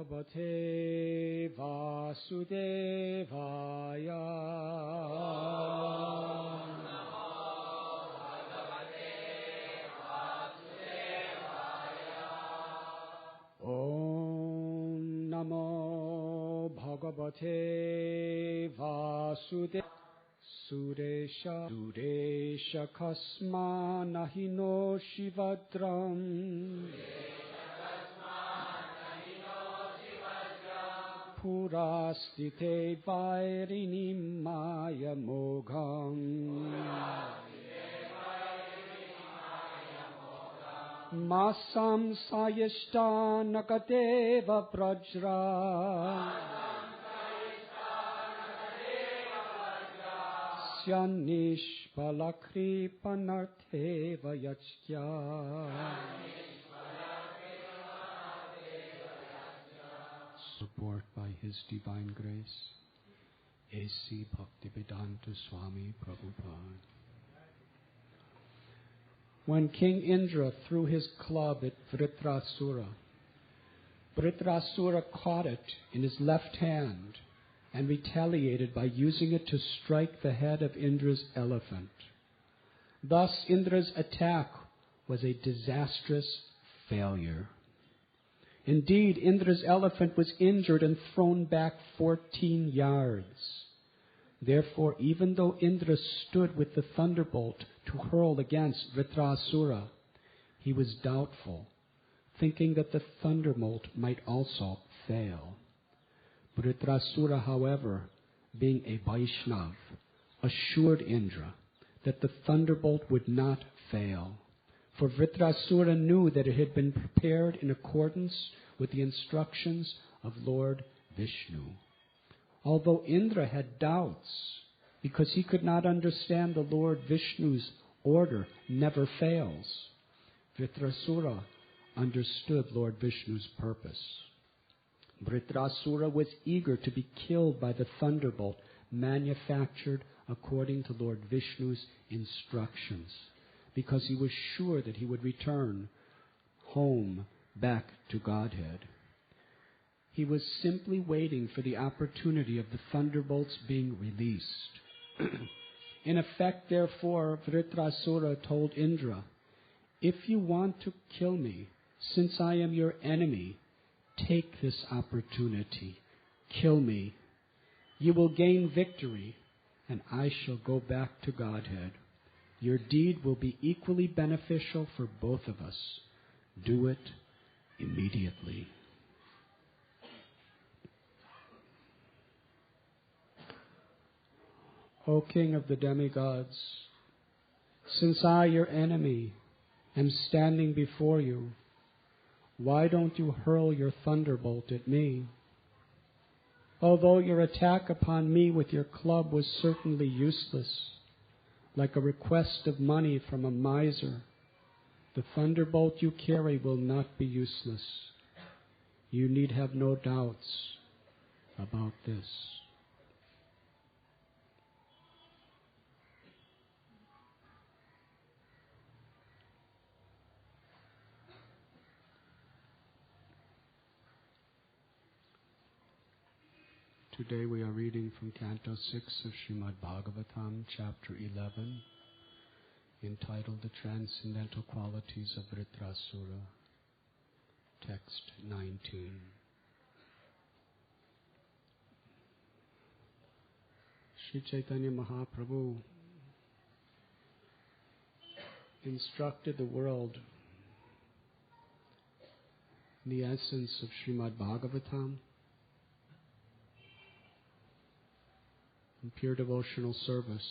Bhagavate Vasudevaya. Om Namo Bhagavate Vasudevaya. Suresha Kasma Nahino Shivadram. Purastite Vairinim Maya Mogam. Masam Sayishta Nakadeva Prajra. Nishpalakri Panartheva Yachya. Support by His Divine Grace, A.C. Bhaktivedanta Swami Prabhupada. When King Indra threw his club at Vitrasura, Vitrasura caught it in his left hand and retaliated by using it to strike the head of Indra's elephant. Thus, Indra's attack was a disastrous failure. Indeed, Indra's elephant was injured and thrown back 14 yards. Therefore, even though Indra stood with the thunderbolt to hurl against Vitrasura, he was doubtful, thinking that the thunderbolt might also fail. Vitrasura, however, being a Vaishnav, assured Indra that the thunderbolt would not fail. For Vitrasura knew that it had been prepared in accordance with the instructions of Lord Vishnu. Although Indra had doubts, because he could not understand the Lord Vishnu's order never fails, Vitrasura understood Lord Vishnu's purpose. Vitrasura was eager to be killed by the thunderbolt manufactured according to Lord Vishnu's instructions, because he was sure that he would return home back to Godhead. He was simply waiting for the opportunity of the thunderbolts being released. In effect, therefore, Vitrasura told Indra, "If you want to kill me, since I am your enemy, take this opportunity. Kill me. You will gain victory, and I shall go back to Godhead. Your deed will be equally beneficial for both of us. Do it immediately." O King of the demigods, since I, your enemy, am standing before you, why don't you hurl your thunderbolt at me? Although your attack upon me with your club was certainly useless, like a request of money from a miser, the thunderbolt you carry will not be useless. You need have no doubts about this. Today we are reading from Canto 6 of Srimad BHagavatam, Chapter 11, entitled The Transcendental Qualities of Vitrasura, Text 19. Sri Chaitanya Mahaprabhu instructed the world in the essence of Srimad BHagavatam, in pure devotional service,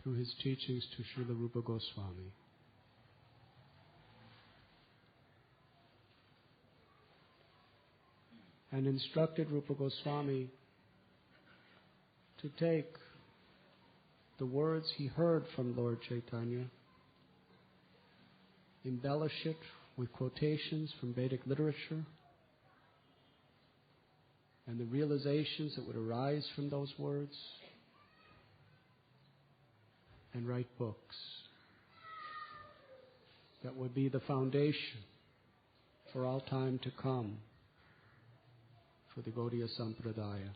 through his teachings to Srila Rupa Goswami. And instructed Rupa Goswami to take the words he heard from Lord Chaitanya, embellish it with quotations from Vedic literature, and the realizations that would arise from those words, and write books that would be the foundation for all time to come for the Gaudiya Sampradaya.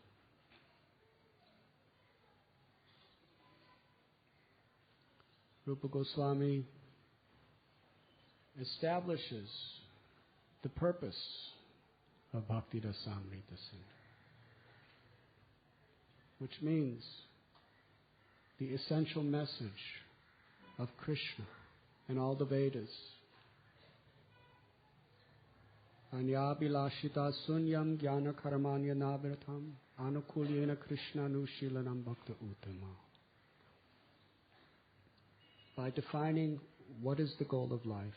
Rupa Goswami establishes the purpose of Bhakti Rasamrita Sindhu, which means the essential message of Krishna and all the Vedas. Anyabhilashita sunyam jnana karamanya navratam anukulyena Krishna nushilanam bhakta uttama. By defining what is the goal of life,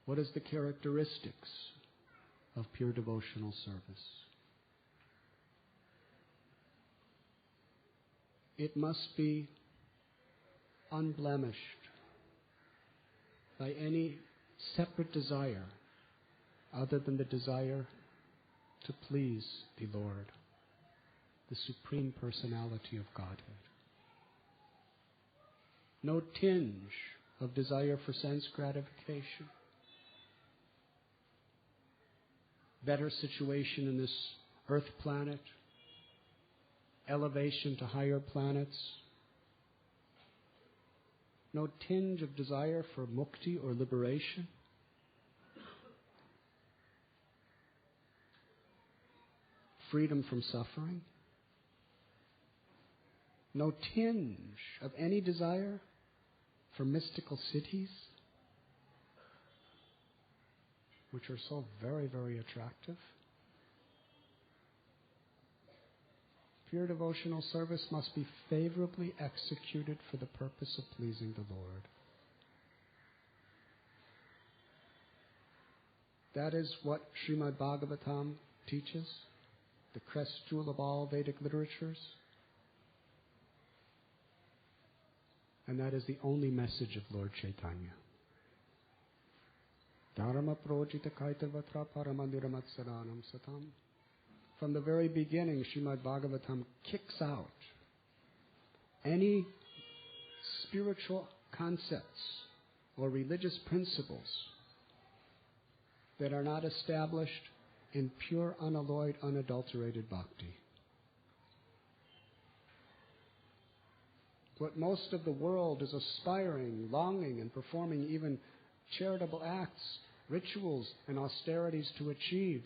what is the characteristics of pure devotional service. It must be unblemished by any separate desire other than the desire to please the Lord, the Supreme Personality of Godhead. No tinge of desire for sense gratification, better situation in this earth planet, elevation to higher planets. No tinge of desire for mukti or liberation. Freedom from suffering. No tinge of any desire for mystical cities, which are so very, very attractive. Pure devotional service must be favorably executed for the purpose of pleasing the Lord. That is what Srimad BHagavatam teaches, the crest jewel of all Vedic literatures. And that is the only message of Lord Chaitanya. Dharma projita kaitavatra paramandiramatsadaram satam. From the very beginning, Srimad BHagavatam kicks out any spiritual concepts or religious principles that are not established in pure, unalloyed, unadulterated bhakti. What most of the world is aspiring, longing, and performing even charitable acts, rituals, and austerities to achieve,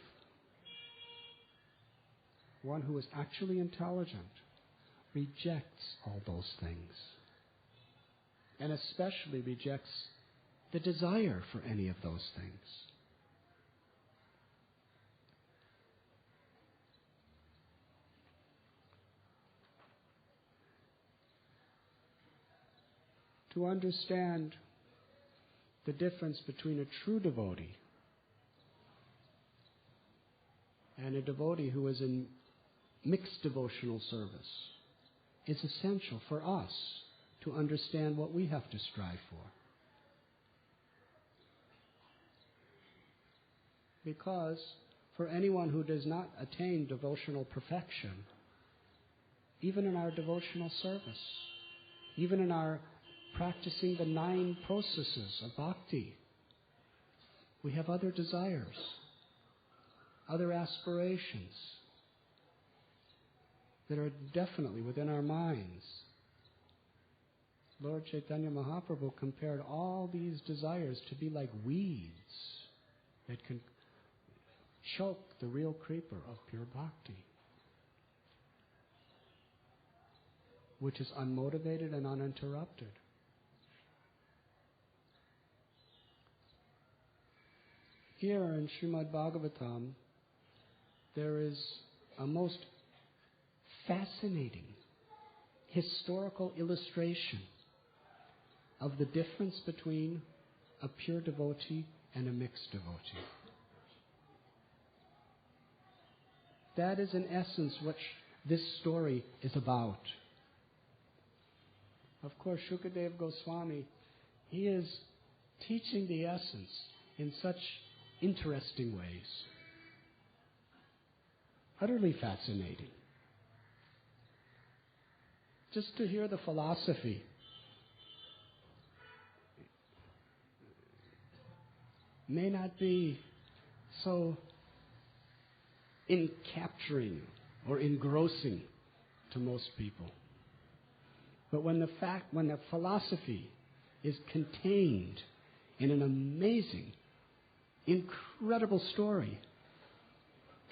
one who is actually intelligent rejects all those things, and especially rejects the desire for any of those things. To understand the difference between a true devotee and a devotee who is in mixed devotional service is essential for us to understand what we have to strive for. Because for anyone who does not attain devotional perfection, even in our devotional service, even in our practicing the 9 processes of bhakti, we have other desires, other aspirations that are definitely within our minds. Lord Chaitanya Mahaprabhu compared all these desires to be like weeds that can choke the real creeper of pure bhakti, which is unmotivated and uninterrupted. Here in Srimad BHagavatam, there is a most fascinating historical illustration of the difference between a pure devotee and a mixed devotee. That is in essence what this story is about. Of course, Shukadeva Goswami, he is teaching the essence in such interesting ways. Utterly fascinating. Just to hear the philosophy. may not be so encapturing or engrossing to most people. But when the philosophy is contained in an amazing, incredible story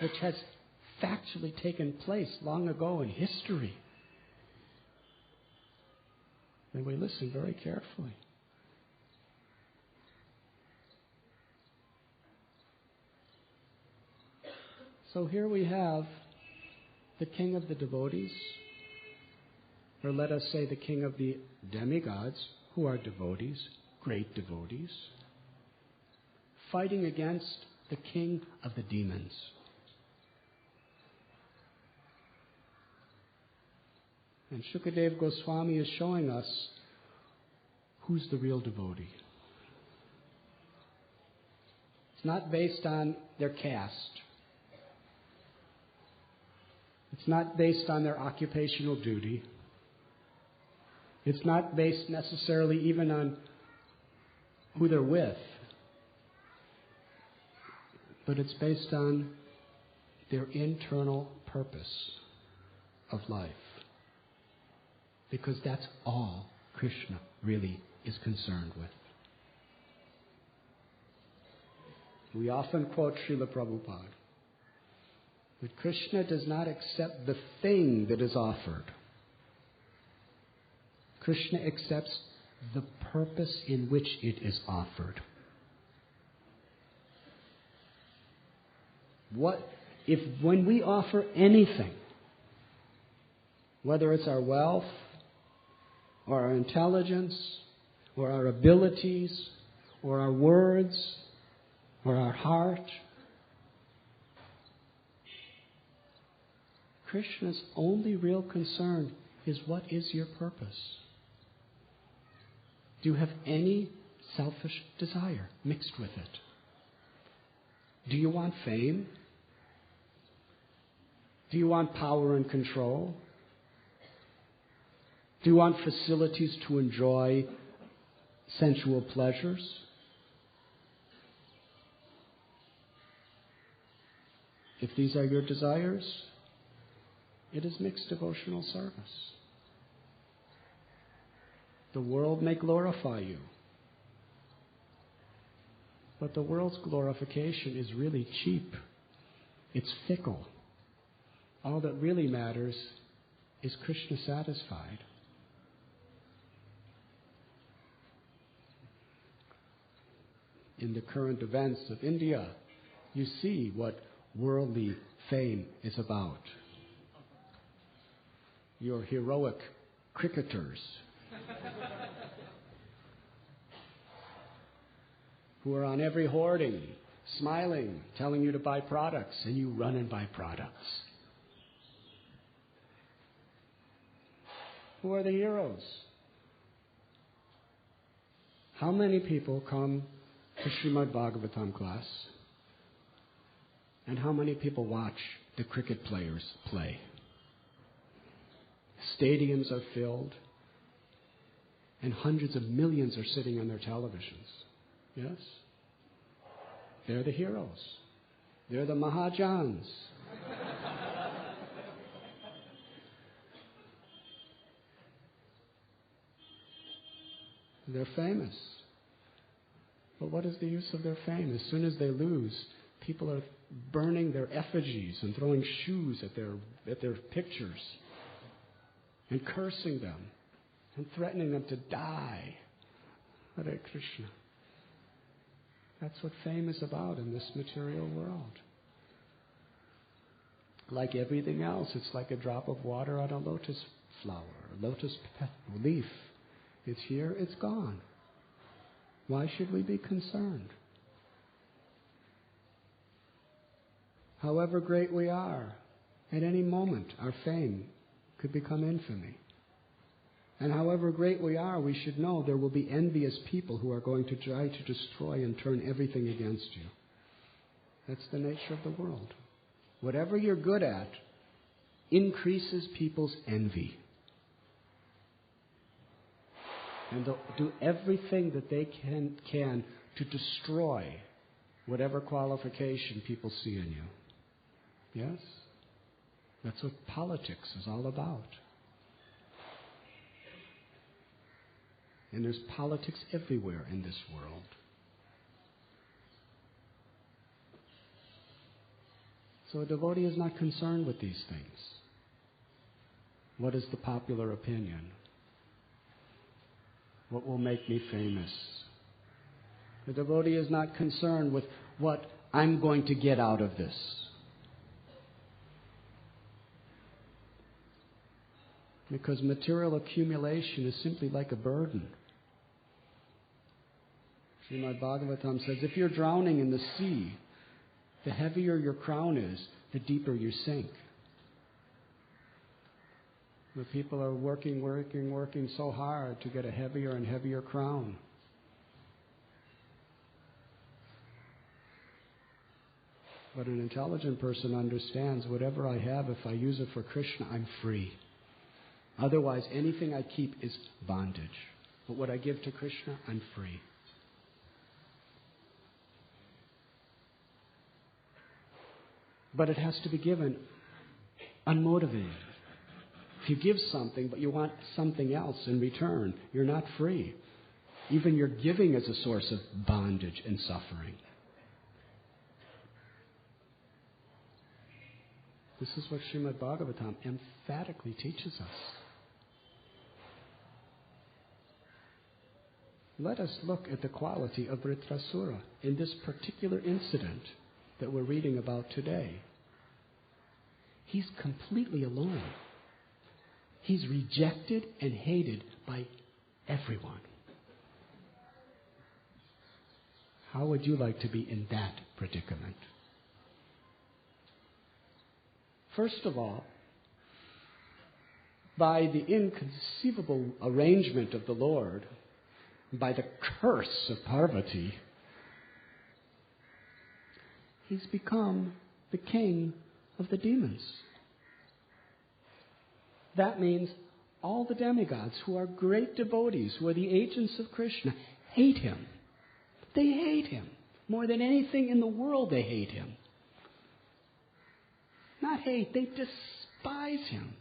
which has factually taken place long ago in history, then we listen very carefully. So here we have the king of the devotees, or let us say the king of the demigods, who are devotees, great devotees, fighting against the king of the demons. And Shukadeva Goswami is showing us who's the real devotee. It's not based on their caste. It's not based on their occupational duty. It's not based necessarily even on who they're with. But it's based on their internal purpose of life. Because that's all Krishna really is concerned with. We often quote Srila Prabhupada. But Krishna does not accept the thing that is offered. Krishna accepts the purpose in which it is offered. When we offer anything, whether it's our wealth, or our intelligence, or our abilities, or our words, or our heart, Krishna's only real concern is, what is your purpose? Do you have any selfish desire mixed with it? Do you want fame? Do you want power and control? Do you want facilities to enjoy sensual pleasures? If these are your desires, it is mixed devotional service. The world may glorify you, but the world's glorification is really cheap. It's fickle. All that really matters is Krishna satisfied. In the current events of India, you see what worldly fame is about. Your heroic cricketers who are on every hoarding, smiling, telling you to buy products, and you run and buy products. Who are the heroes? How many people come to Srimad BHagavatam class? And how many people watch the cricket players play? Stadiums are filled, and hundreds of millions are sitting on their televisions. Yes? They're the heroes. They're the Mahajans. They're famous. But what is the use of their fame? As soon as they lose, people are burning their effigies and throwing shoes at their pictures and cursing them and threatening them to die. Hare Krishna. That's what fame is about in this material world. Like everything else, it's like a drop of water on a lotus flower, a lotus leaf. It's here, it's gone. Why should we be concerned? However great we are, at any moment our fame could become infamy. And however great we are, we should know there will be envious people who are going to try to destroy and turn everything against you. That's the nature of the world. Whatever you're good at increases people's envy. And they'll do everything that they can to destroy whatever qualification people see in you. Yes? That's what politics is all about. And there's politics everywhere in this world. So a devotee is not concerned with these things. What is the popular opinion? What will make me famous? The devotee is not concerned with what I'm going to get out of this. Because material accumulation is simply like a burden. Srimad BHagavatam says, if you're drowning in the sea, the heavier your crown is, the deeper you sink. The people are working so hard to get a heavier and heavier crown. But an intelligent person understands whatever I have, if I use it for Krishna, I'm free. Otherwise, anything I keep is bondage. But what I give to Krishna, I'm free. But it has to be given unmotivated. If you give something, but you want something else in return, you're not free. Even your giving is a source of bondage and suffering. This is what Srimad BHagavatam emphatically teaches us. Let us look at the quality of Vitrasura in this particular incident that we're reading about today. He's completely alone. He's rejected and hated by everyone. How would you like to be in that predicament? First of all, by the inconceivable arrangement of the Lord, by the curse of Parvati, he's become the king of the demons. That means all the demigods who are great devotees, who are the agents of Krishna, hate him. They hate him. More than anything in the world, they hate him. Not hate, they despise him.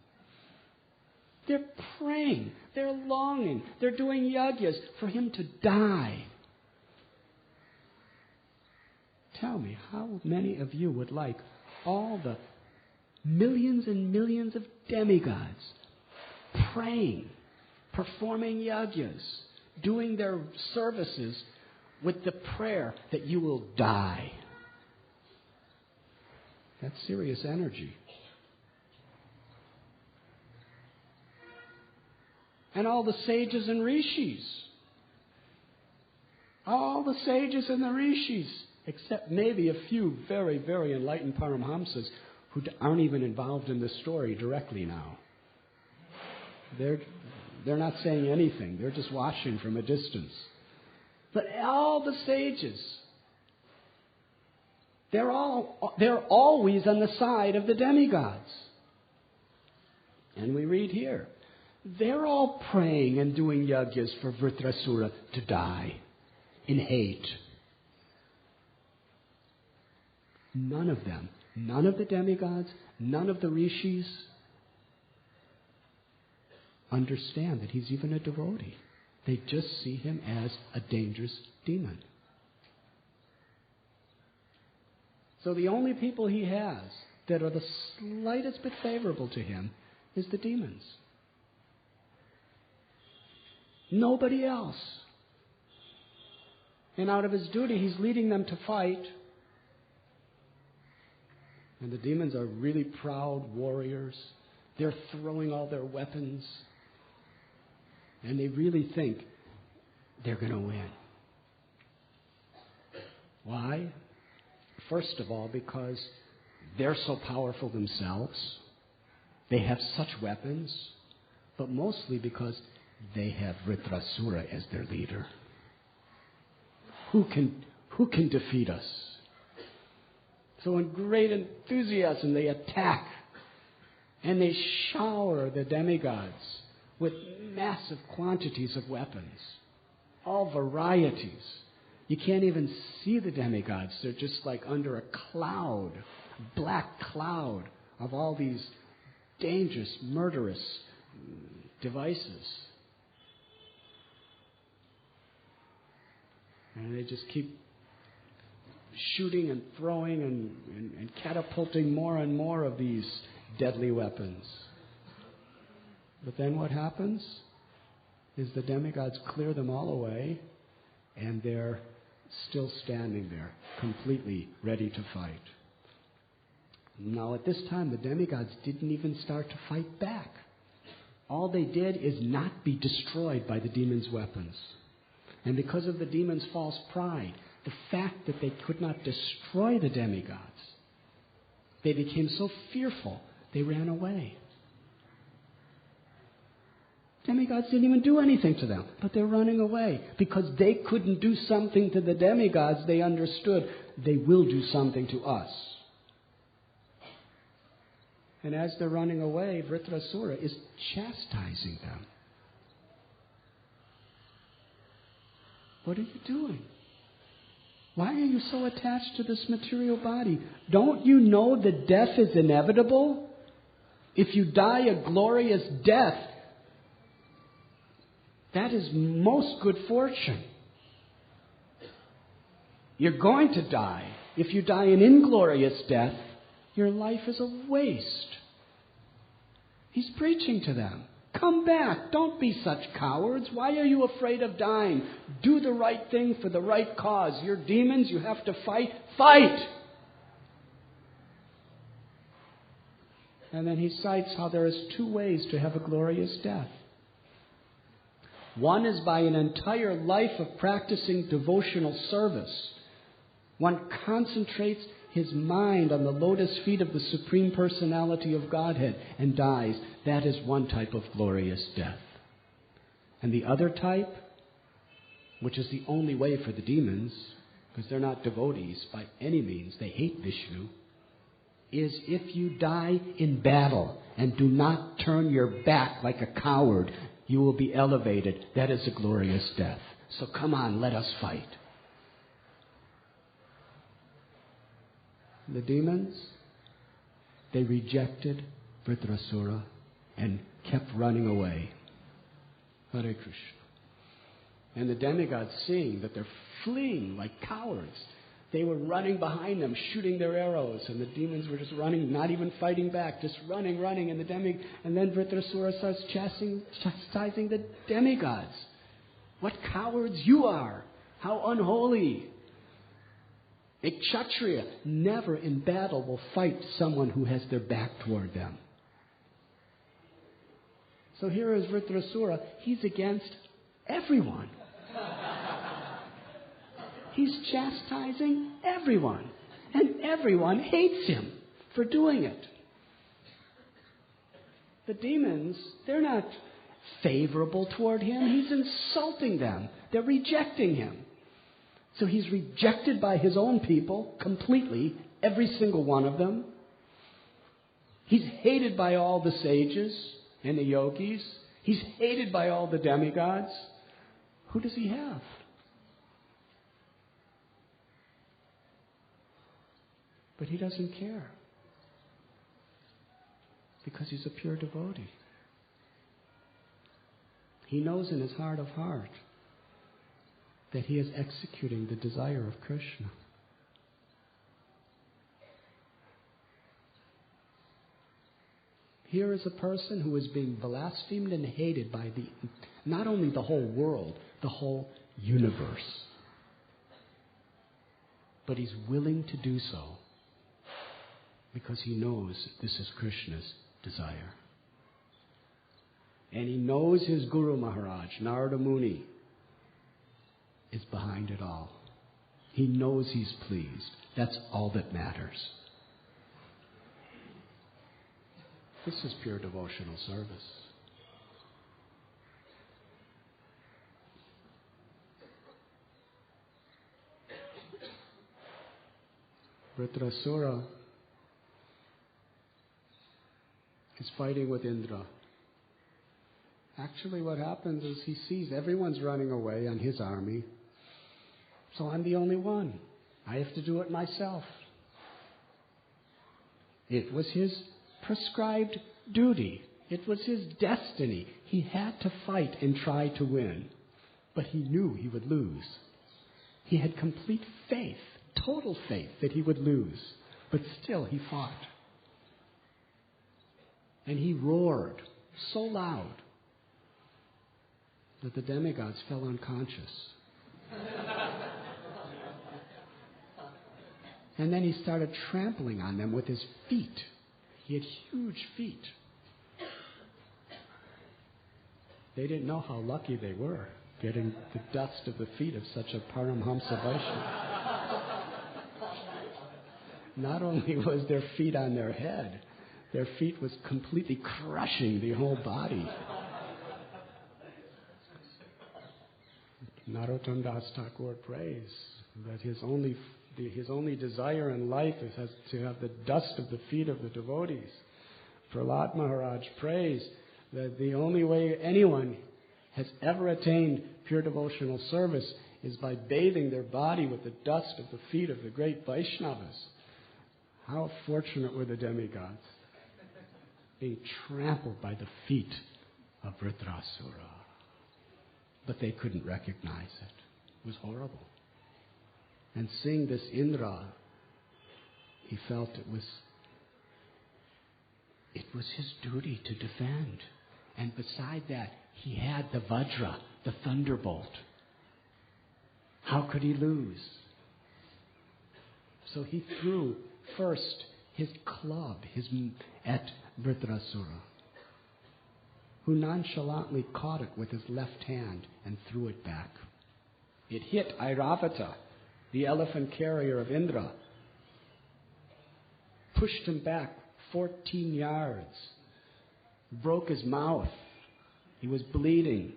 They're praying, they're longing, they're doing yagyas for him to die. Tell me, how many of you would like all the millions and millions of demigods praying, performing yagyas, doing their services with the prayer that you will die? That's serious energy. And all the sages and rishis. All the sages and the rishis, except maybe a few very, very enlightened Paramhamsas who aren't even involved in this story directly now. They're not saying anything. They're just watching from a distance. But all the sages, they're always on the side of the demigods. And we read here, they're all praying and doing yagyas for Vitrasura to die in hate. None of them, none of the demigods, none of the rishis understand that he's even a devotee. They just see him as a dangerous demon. So the only people he has that are the slightest bit favorable to him is the demons. Nobody else. And out of his duty, he's leading them to fight. And the demons are really proud warriors. They're throwing all their weapons. And they really think they're going to win. Why? First of all, because they're so powerful themselves. They have such weapons. But mostly because they have Vitrasura as their leader. Who can defeat us? So in great enthusiasm they attack. And they shower the demigods with massive quantities of weapons. All varieties. You can't even see the demigods. They're just like under a cloud, a black cloud of all these dangerous, murderous devices. And they just keep shooting and throwing and catapulting more and more of these deadly weapons. But then what happens is the demigods clear them all away, and they're still standing there, completely ready to fight. Now at this time, the demigods didn't even start to fight back. All they did is not be destroyed by the demons' weapons. And because of the demons' false pride, the fact that they could not destroy the demigods, they became so fearful, they ran away. Demigods didn't even do anything to them, but they're running away. Because they couldn't do something to the demigods, they understood they will do something to us. And as they're running away, Vitrasura is chastising them. What are you doing? Why are you so attached to this material body? Don't you know that death is inevitable? If you die a glorious death, that is most good fortune. You're going to die. If you die an inglorious death, your life is a waste. He's preaching to them. Come back. Don't be such cowards. Why are you afraid of dying? Do the right thing for the right cause. You're demons. You have to fight. Fight! And then he cites how there is two ways to have a glorious death. One is by an entire life of practicing devotional service. One concentrates his mind on the lotus feet of the Supreme Personality of Godhead and dies. That is one type of glorious death. And the other type, which is the only way for the demons, because they're not devotees by any means, they hate Vishnu, is if you die in battle and do not turn your back like a coward, you will be elevated. That is a glorious death. So come on, let us fight. The demons, they rejected Vitrasura and kept running away. Hare Krishna. And the demigods, seeing that they're fleeing like cowards, they were running behind them, shooting their arrows, and the demons were just running, not even fighting back, just running, and and then Vitrasura starts chastising the demigods. What cowards you are! How unholy! A Kshatriya never in battle will fight someone who has their back toward them. So here is Vitrasura. He's against everyone. He's chastising everyone. And everyone hates him for doing it. The demons, they're not favorable toward him. He's insulting them. They're rejecting him. So he's rejected by his own people completely, every single one of them. He's hated by all the sages and the yogis. He's hated by all the demigods. Who does he have? But he doesn't care. Because he's a pure devotee. He knows in his heart of heart that he is executing the desire of Krishna. Here is a person who is being blasphemed and hated by not only the whole world, the whole universe. But he's willing to do so because he knows this is Krishna's desire. And he knows his Guru Maharaj, Narada Muni, is behind it all. He knows he's pleased. That's all that matters. This is pure devotional service. Vitrasura is fighting with Indra. Actually, what happens is he sees everyone's running away on his army. So I'm the only one. I have to do it myself. It was his prescribed duty. It was his destiny. He had to fight and try to win. But he knew he would lose. He had complete faith, total faith that he would lose. But still he fought. And he roared so loud that the demigods fell unconscious. And then he started trampling on them with his feet. He had huge feet. They didn't know how lucky they were, getting the dust of the feet of such a Paramhamsa Vaishnava. Not only was their feet on their head, their feet was completely crushing the whole body. Narottam Das Thakur prays that his only desire in life is to have the dust of the feet of the devotees. Prahlad Maharaj prays that the only way anyone has ever attained pure devotional service is by bathing their body with the dust of the feet of the great Vaishnavas. How fortunate were the demigods, being trampled by the feet of Vitrasura. But they couldn't recognize it. It was horrible. And seeing this Indra, he felt it was his duty to defend. And beside that, he had the Vajra, the thunderbolt. How could he lose? So he threw first his club at Vitrasura, who nonchalantly caught it with his left hand and threw it back. It hit Airavata, the elephant carrier of Indra, pushed him back 14 yards, broke his mouth. He was bleeding,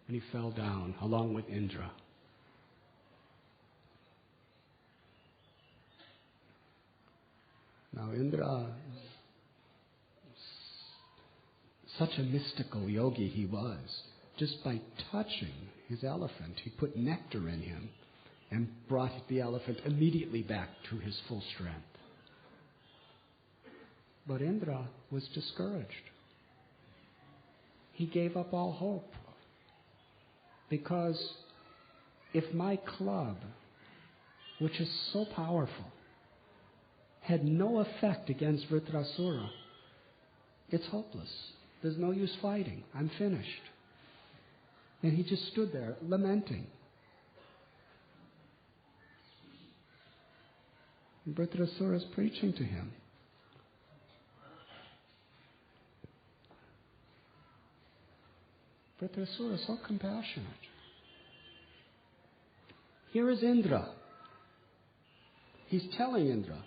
and he fell down along with Indra. Now Indra, such a mystical yogi he was, just by touching his elephant, he put nectar in him and brought the elephant immediately back to his full strength. But Indra was discouraged. He gave up all hope. Because if my club, which is so powerful, had no effect against Vitrasura, it's hopeless. There's no use fighting. I'm finished. And he just stood there lamenting. And Vitrasura is preaching to him. Vitrasura is so compassionate. Here is Indra. He's telling Indra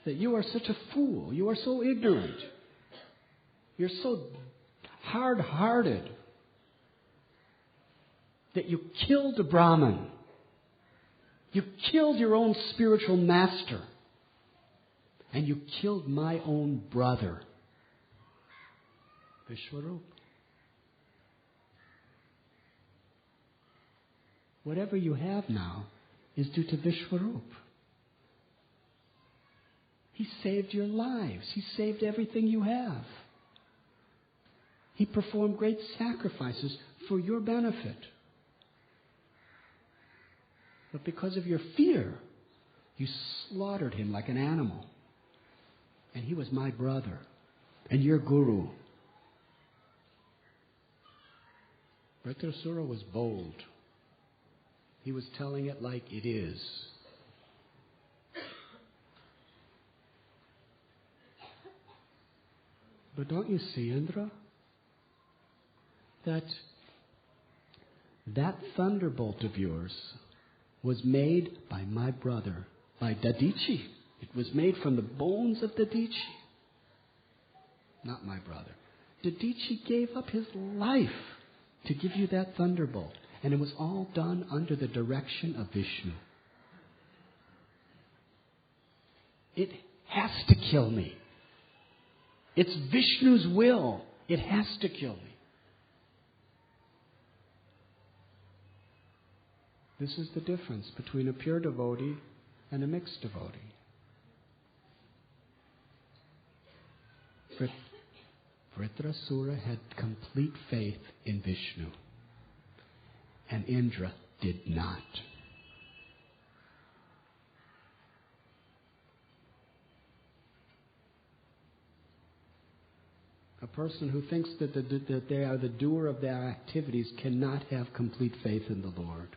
that you are such a fool. You are so ignorant. You're so hard-hearted that you killed a Brahmin. You killed your own spiritual master. And you killed my own brother, Vishwarup. Whatever you have now is due to Vishwarup. He saved your lives. He saved everything you have. He performed great sacrifices for your benefit. But because of your fear, you slaughtered him like an animal. And he was my brother and your guru. Vitrasura was bold. He was telling it like it is. But don't you see, Indra, that thunderbolt of yours was made by my brother, by Dadichi. It was made from the bones of Dadichi, not my brother. Dadichi gave up his life to give you that thunderbolt. And it was all done under the direction of Vishnu. It has to kill me. It's Vishnu's will. It has to kill me. This is the difference between a pure devotee and a mixed devotee. Vitrasura had complete faith in Vishnu, and Indra did not. A person who thinks that they are the doer of their activities cannot have complete faith in the Lord.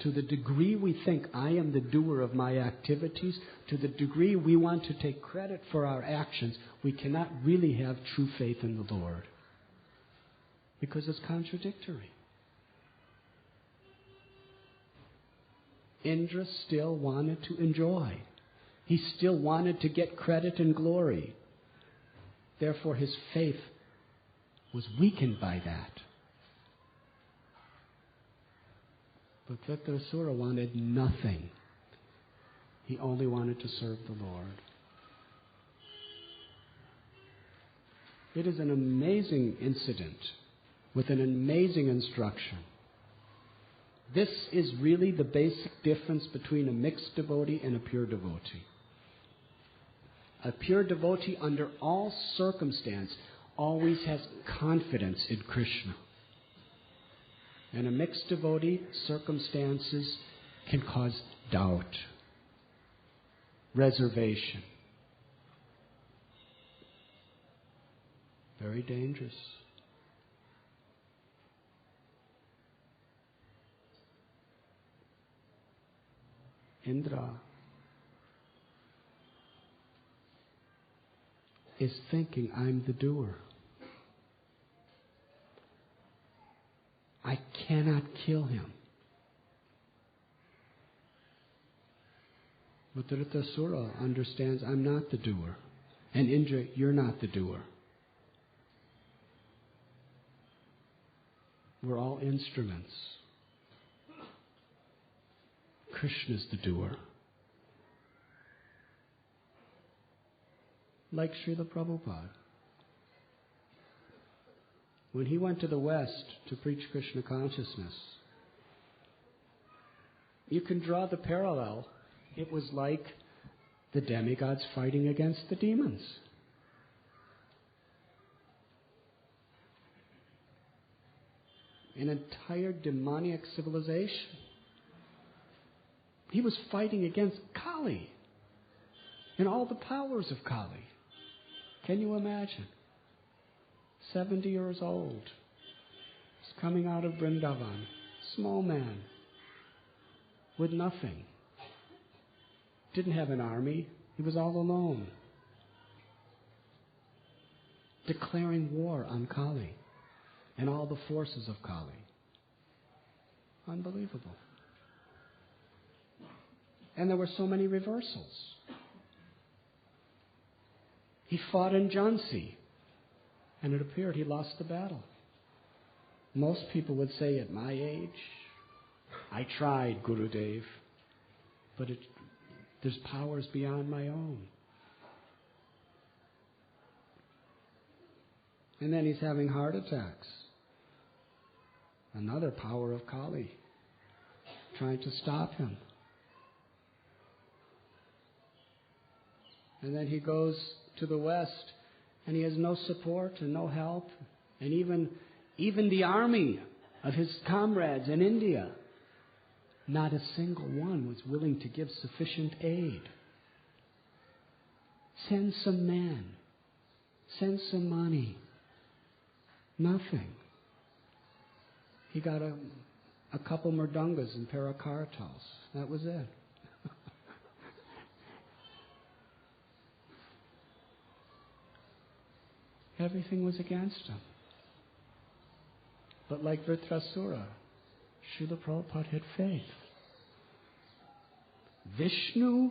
To the degree we think I am the doer of my activities, to the degree we want to take credit for our actions, we cannot really have true faith in the Lord. Because it's contradictory. Indra still wanted to enjoy. He still wanted to get credit and glory. Therefore, his faith was weakened by that. But Vitrasura wanted nothing. He only wanted to serve the Lord. It is an amazing incident with an amazing instruction. This is really the basic difference between a mixed devotee and a pure devotee. A pure devotee, under all circumstance, always has confidence in Krishna. And a mixed devotee, circumstances can cause doubt, reservation. Very dangerous. Indra is thinking, I'm the doer. I cannot kill him. But Vitrasura understands, I'm not the doer. And Indra, you're not the doer. We're all instruments. Krishna's the doer. Like Srila Prabhupada. When he went to the West to preach Krishna consciousness, you can draw the parallel. It was like the demigods fighting against the demons. An entire demoniac civilization. He was fighting against Kali and all the powers of Kali. Can you imagine? 70 years old. He's coming out of Vrindavan. Small man. With nothing. Didn't have an army. He was all alone. Declaring war on Kali and all the forces of Kali. Unbelievable. And there were so many reversals. He fought in Jhansi, and it appeared he lost the battle. Most people would say, at my age, I tried, Gurudev, but there's powers beyond my own. And then he's having heart attacks. Another power of Kali trying to stop him. And then he goes to the West, and he has no support and no help. And even the army of his comrades in India, not a single one was willing to give sufficient aid. Send some men. Send some money. Nothing. He got a couple murdungas and parakartals. That was it. Everything was against him. But like Vitrasura, Srila Prabhupada had faith. Vishnu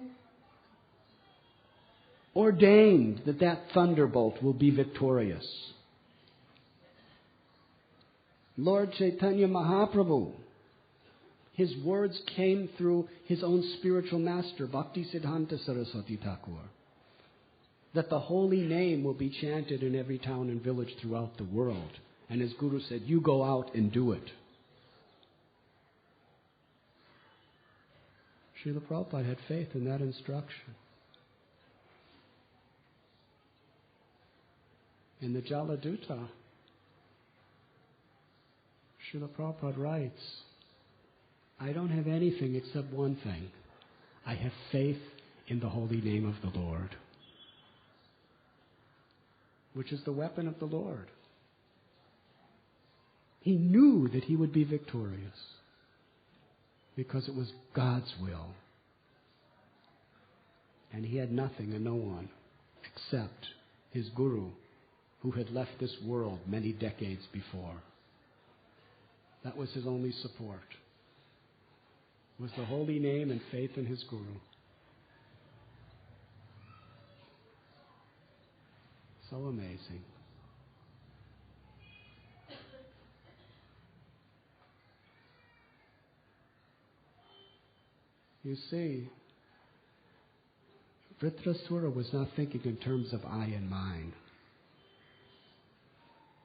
ordained that thunderbolt will be victorious. Lord Chaitanya Mahaprabhu, his words came through his own spiritual master, Bhakti Siddhanta Saraswati Thakur, that the holy name will be chanted in every town and village throughout the world. And his Guru said, you go out and do it. Srila Prabhupada had faith in that instruction. In the Jaladutta, Srila Prabhupada writes, I don't have anything except one thing. I have faith in the holy name of the Lord, which is the weapon of the Lord. He knew that he would be victorious because it was God's will. And he had nothing and no one except his guru, who had left this world many decades before. That was his only support, was the holy name and faith in his guru. So amazing. You see, Vitrasura was not thinking in terms of I and mine.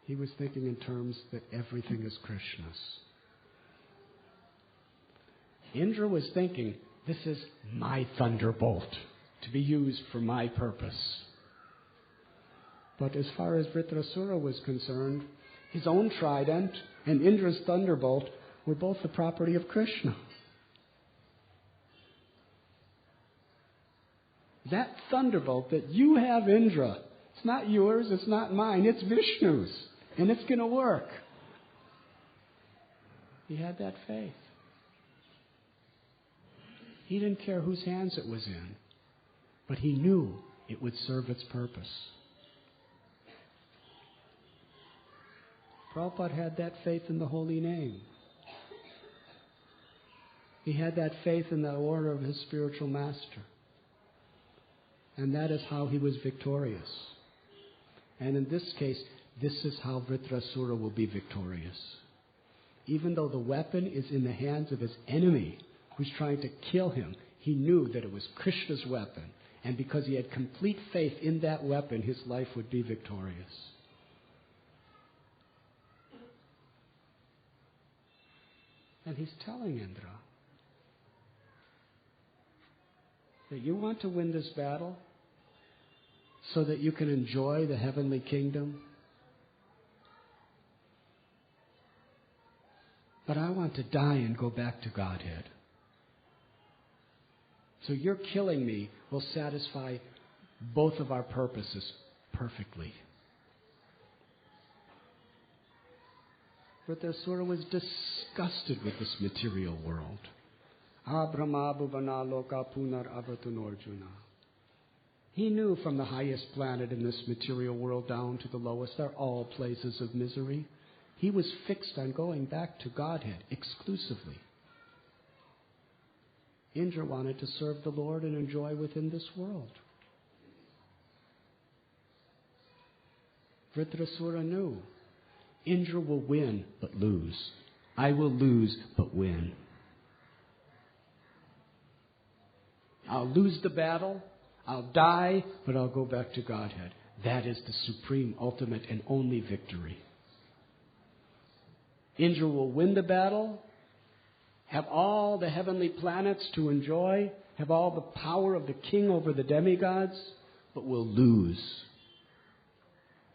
He was thinking in terms that everything is Krishna's. Indra was thinking, this is my thunderbolt to be used for my purpose. But as far as Vitrasura was concerned, his own trident and Indra's thunderbolt were both the property of Krishna. That thunderbolt that you have, Indra, it's not yours, it's not mine, it's Vishnu's. And it's going to work. He had that faith. He didn't care whose hands it was in, but he knew it would serve its purpose. Prabhupada had that faith in the holy name. He had that faith in the order of his spiritual master. And that is how he was victorious. And in this case, this is how Vitrasura will be victorious. Even though the weapon is in the hands of his enemy, who's trying to kill him, he knew that it was Krishna's weapon. And because he had complete faith in that weapon, his life would be victorious. And he's telling Indra that you want to win this battle so that you can enjoy the heavenly kingdom. But I want to die and go back to Godhead. So your killing me will satisfy both of our purposes perfectly. Vitrasura was disgusted with this material world. Abrahma bhuvana loka punar avatunarjuna. He knew from the highest planet in this material world down to the lowest, they're all places of misery. He was fixed on going back to Godhead exclusively. Indra wanted to serve the Lord and enjoy within this world. Vitrasura knew Indra will win but lose. I will lose but win. I'll lose the battle, I'll die, but I'll go back to Godhead. That is the supreme, ultimate, and only victory. Indra will win the battle, have all the heavenly planets to enjoy, have all the power of the king over the demigods, but will lose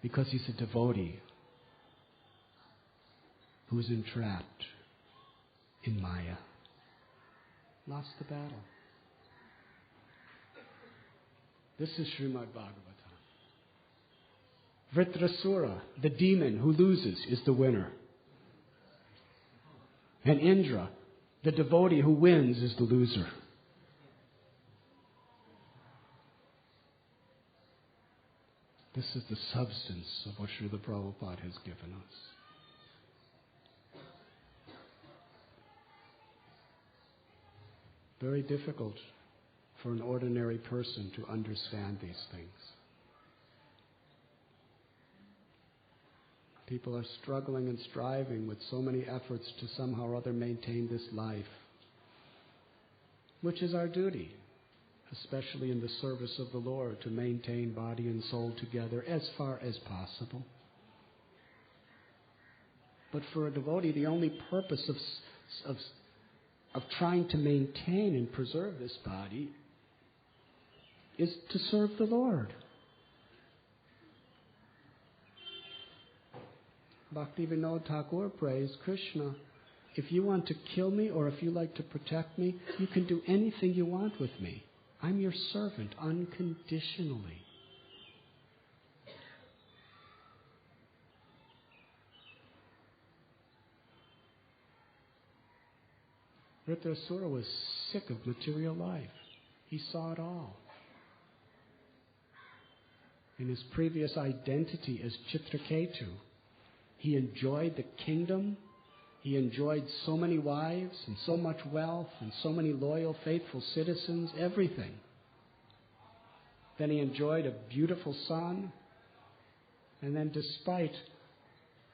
because he's a devotee who is entrapped in Maya. Lost the battle. This is Srimad BHagavatam. Vitrasura, the demon who loses, is the winner. And Indra, the devotee who wins, is the loser. This is the substance of what Srila Prabhupada has given us. Very difficult for an ordinary person to understand these things. People are struggling and striving with so many efforts to somehow or other maintain this life, which is our duty, especially in the service of the Lord, to maintain body and soul together as far as possible. But for a devotee, the only purpose of of trying to maintain and preserve this body is to serve the Lord. Bhaktivinoda Thakur prays, Krishna, if you want to kill me or if you like to protect me, you can do anything you want with me. I'm your servant unconditionally. Vitrasura was sick of material life. He saw it all. In his previous identity as Chitraketu, he enjoyed the kingdom. He enjoyed so many wives and so much wealth and so many loyal, faithful citizens, everything. Then he enjoyed a beautiful son. And then despite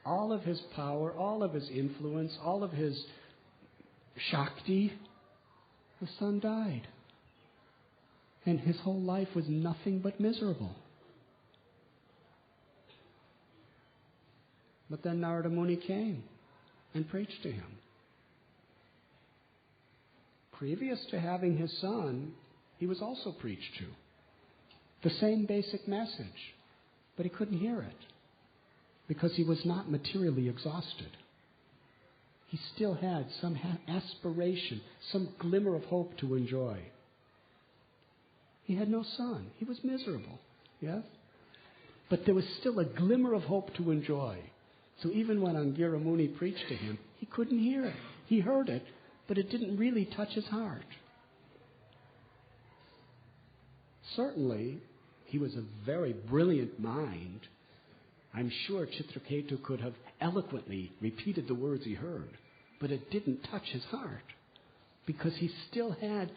all of his power, all of his influence, all of his Shakti, the son died. And his whole life was nothing but miserable. But then Narada Muni came and preached to him. Previous to having his son, he was also preached to. The same basic message, but he couldn't hear it because he was not materially exhausted. He still had some aspiration, some glimmer of hope to enjoy. He had no son. He was miserable, yes? But there was still a glimmer of hope to enjoy. So even when Angira Muni preached to him, he couldn't hear it. He heard it, but it didn't really touch his heart. Certainly, he was a very brilliant mind. I'm sure Chitraketu could have eloquently repeated the words he heard, but it didn't touch his heart because he still had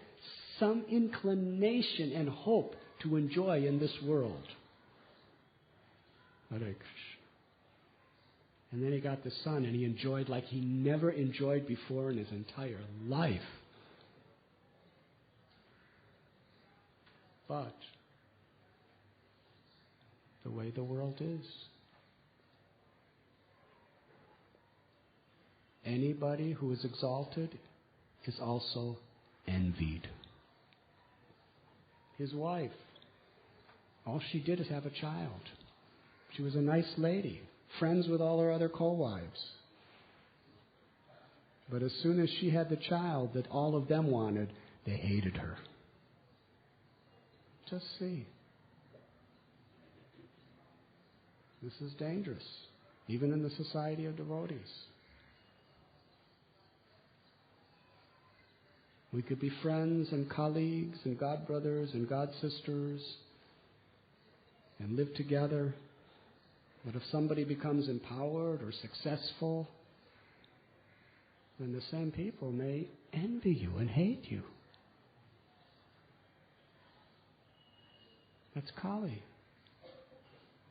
some inclination and hope to enjoy in this world. Hare Krishna. And then he got the son, and he enjoyed like he never enjoyed before in his entire life. But the way the world is, anybody who is exalted is also envied. His wife, all she did is have a child. She was a nice lady, friends with all her other co-wives. But as soon as she had the child that all of them wanted, they hated her. Just see. This is dangerous, even in the society of devotees. We could be friends and colleagues and god brothers and god sisters and live together. But if somebody becomes empowered or successful, then the same people may envy you and hate you. That's Kali.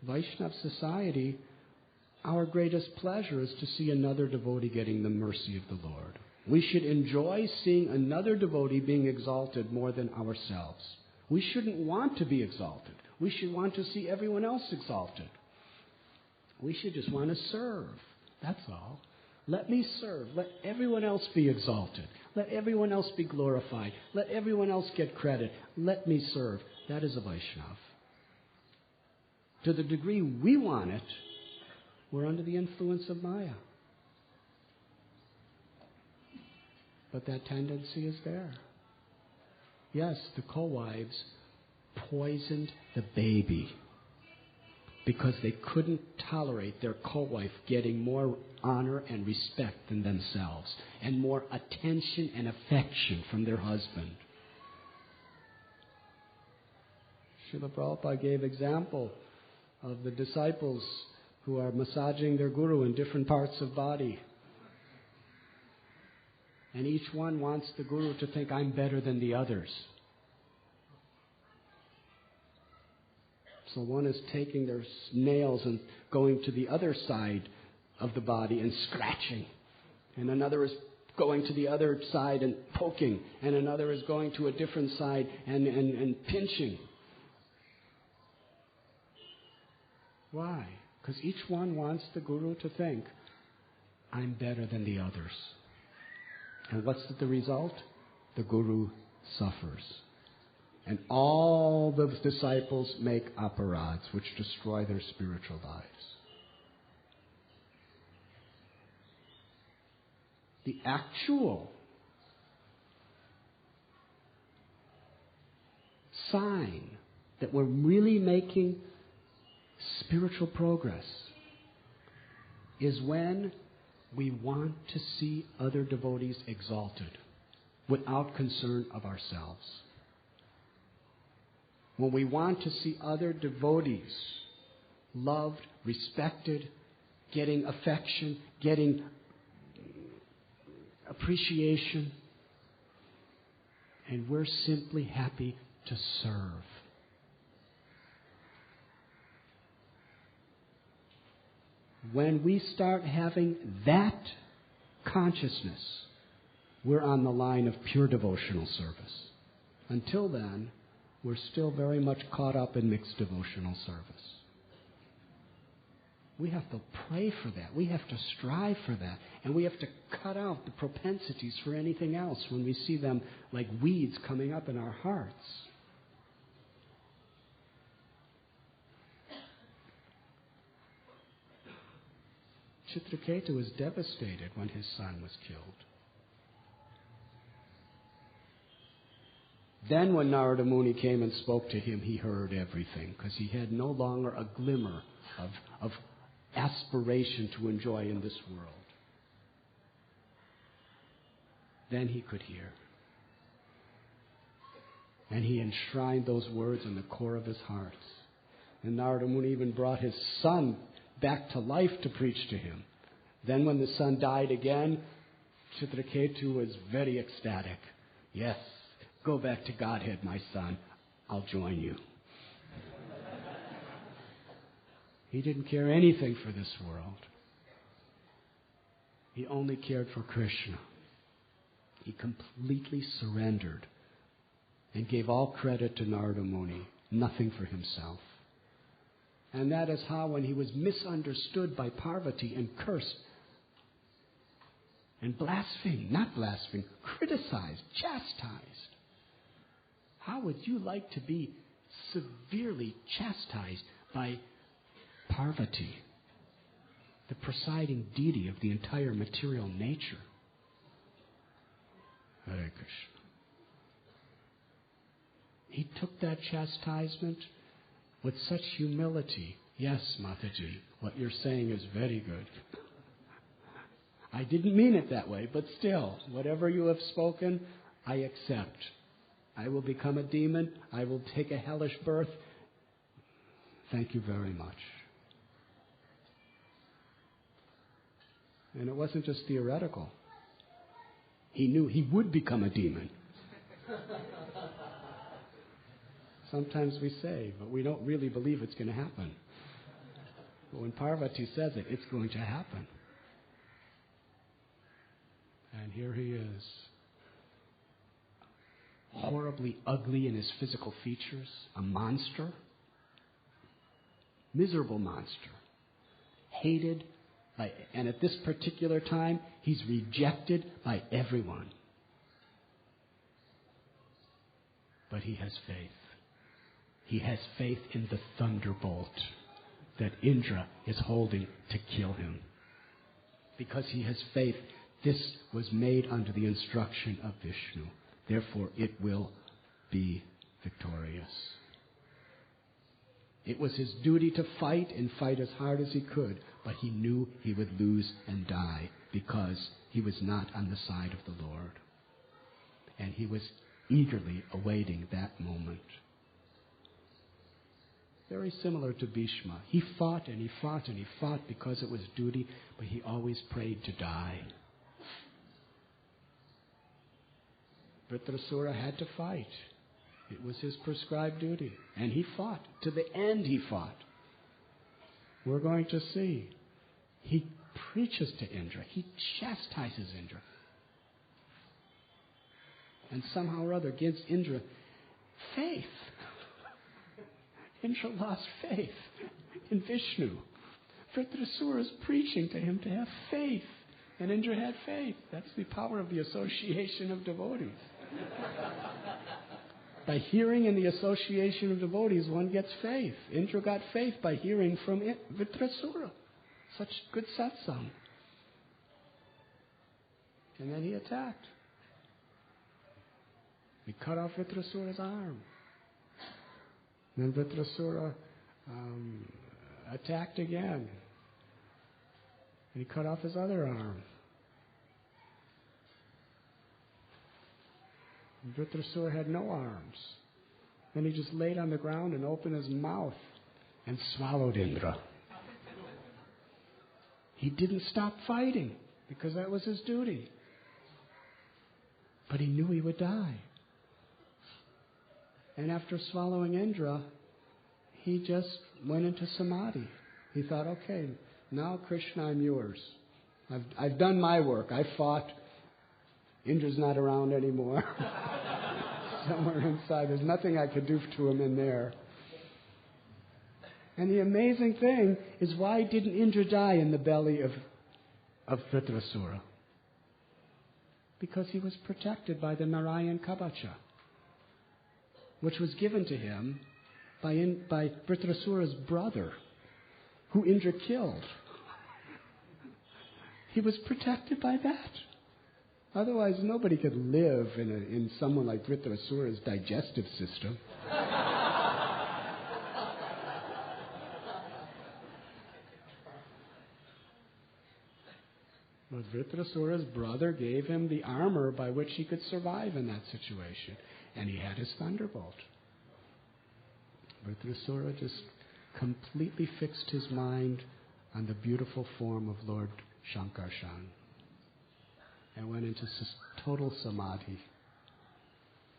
Vaishnava society, our greatest pleasure is to see another devotee getting the mercy of the Lord. We should enjoy seeing another devotee being exalted more than ourselves. We shouldn't want to be exalted. We should want to see everyone else exalted. We should just want to serve. That's all. Let me serve. Let everyone else be exalted. Let everyone else be glorified. Let everyone else get credit. Let me serve. That is a Vaishnava. To the degree we want it, we're under the influence of Maya. But that tendency is there. Yes, the co-wives poisoned the baby because they couldn't tolerate their co-wife getting more honor and respect than themselves and more attention and affection from their husband. Srila Prabhupada gave example of the disciples who are massaging their guru in different parts of body. And each one wants the guru to think, I'm better than the others. So one is taking their nails and going to the other side of the body and scratching. And another is going to the other side and poking. And another is going to a different side and pinching. Why? Because each one wants the guru to think, I'm better than the others. And what's the result? The Guru suffers. And all the disciples make aparads, which destroy their spiritual lives. The actual sign that we're really making spiritual progress is when we want to see other devotees exalted without concern of ourselves. When we want to see other devotees loved, respected, getting affection, getting appreciation, and we're simply happy to serve. When we start having that consciousness, we're on the line of pure devotional service. Until then, we're still very much caught up in mixed devotional service. We have to pray for that. We have to strive for that. And we have to cut out the propensities for anything else when we see them like weeds coming up in our hearts. Chitraketu was devastated when his son was killed. Then when Narada Muni came and spoke to him, he heard everything, because he had no longer a glimmer of aspiration to enjoy in this world. Then he could hear. And he enshrined those words in the core of his heart. And Narada Muni even brought his son back to life to preach to him. Then when the son died again, Chitraketu was very ecstatic. Yes, go back to Godhead, my son. I'll join you. He didn't care anything for this world. He only cared for Krishna. He completely surrendered and gave all credit to Narada Muni, nothing for himself. And that is how, when he was misunderstood by Parvati and cursed and blasphemed, criticized, chastised. How would you like to be severely chastised by Parvati, the presiding deity of the entire material nature? Hare Krishna. He took that chastisement with such humility. Yes, Mataji, what you're saying is very good. I didn't mean it that way, but still, whatever you have spoken, I accept. I will become a demon. I will take a hellish birth. Thank you very much. And it wasn't just theoretical. He knew he would become a demon. Sometimes we say, but we don't really believe it's going to happen. But when Parvati says it, it's going to happen. And here he is, horribly ugly in his physical features, a monster, miserable monster, hated by, and at this particular time, he's rejected by everyone. But he has faith. He has faith in the thunderbolt that Indra is holding to kill him. Because he has faith, this was made under the instruction of Vishnu. Therefore, it will be victorious. It was his duty to fight and fight as hard as he could, but he knew he would lose and die because he was not on the side of the Lord. And he was eagerly awaiting that moment. Very similar to Bhishma. He fought and he fought and he fought because it was duty, but he always prayed to die. Vitrasura had to fight. It was his prescribed duty. And he fought. To the end he fought. We're going to see. He preaches to Indra. He chastises Indra. And somehow or other gives Indra faith. Indra lost faith in Vishnu. Vitrasura is preaching to him to have faith And Indra had faith. That's the power of the association of devotees. By hearing in the association of devotees, one gets faith. Indra got faith by hearing from Vitrasura. Such good satsang. And then he attacked. He cut off Vitrasura's arm. Then Vitrasura attacked again. And he cut off his other arm. And Vitrasura had no arms. Then he just laid on the ground and opened his mouth and swallowed Indra. He didn't stop fighting because that was his duty. But he knew he would die. And after swallowing Indra, he just went into samadhi. He thought, okay, now Krishna, I'm yours. I've done my work. I fought. Indra's not around anymore. Somewhere inside. There's nothing I could do to him in there. And the amazing thing is, why didn't Indra die in the belly of Vitrasura? Because he was protected by the Narayan Kabacha, which was given to him by Vitrasura's brother, who Indra killed. He was protected by that. Otherwise, nobody could live in someone like Vitrasura's digestive system. But Vitrasura's brother gave him the armor by which he could survive in that situation. And he had his thunderbolt. Vitrasura just completely fixed his mind on the beautiful form of Lord Shankarshan and went into total samadhi,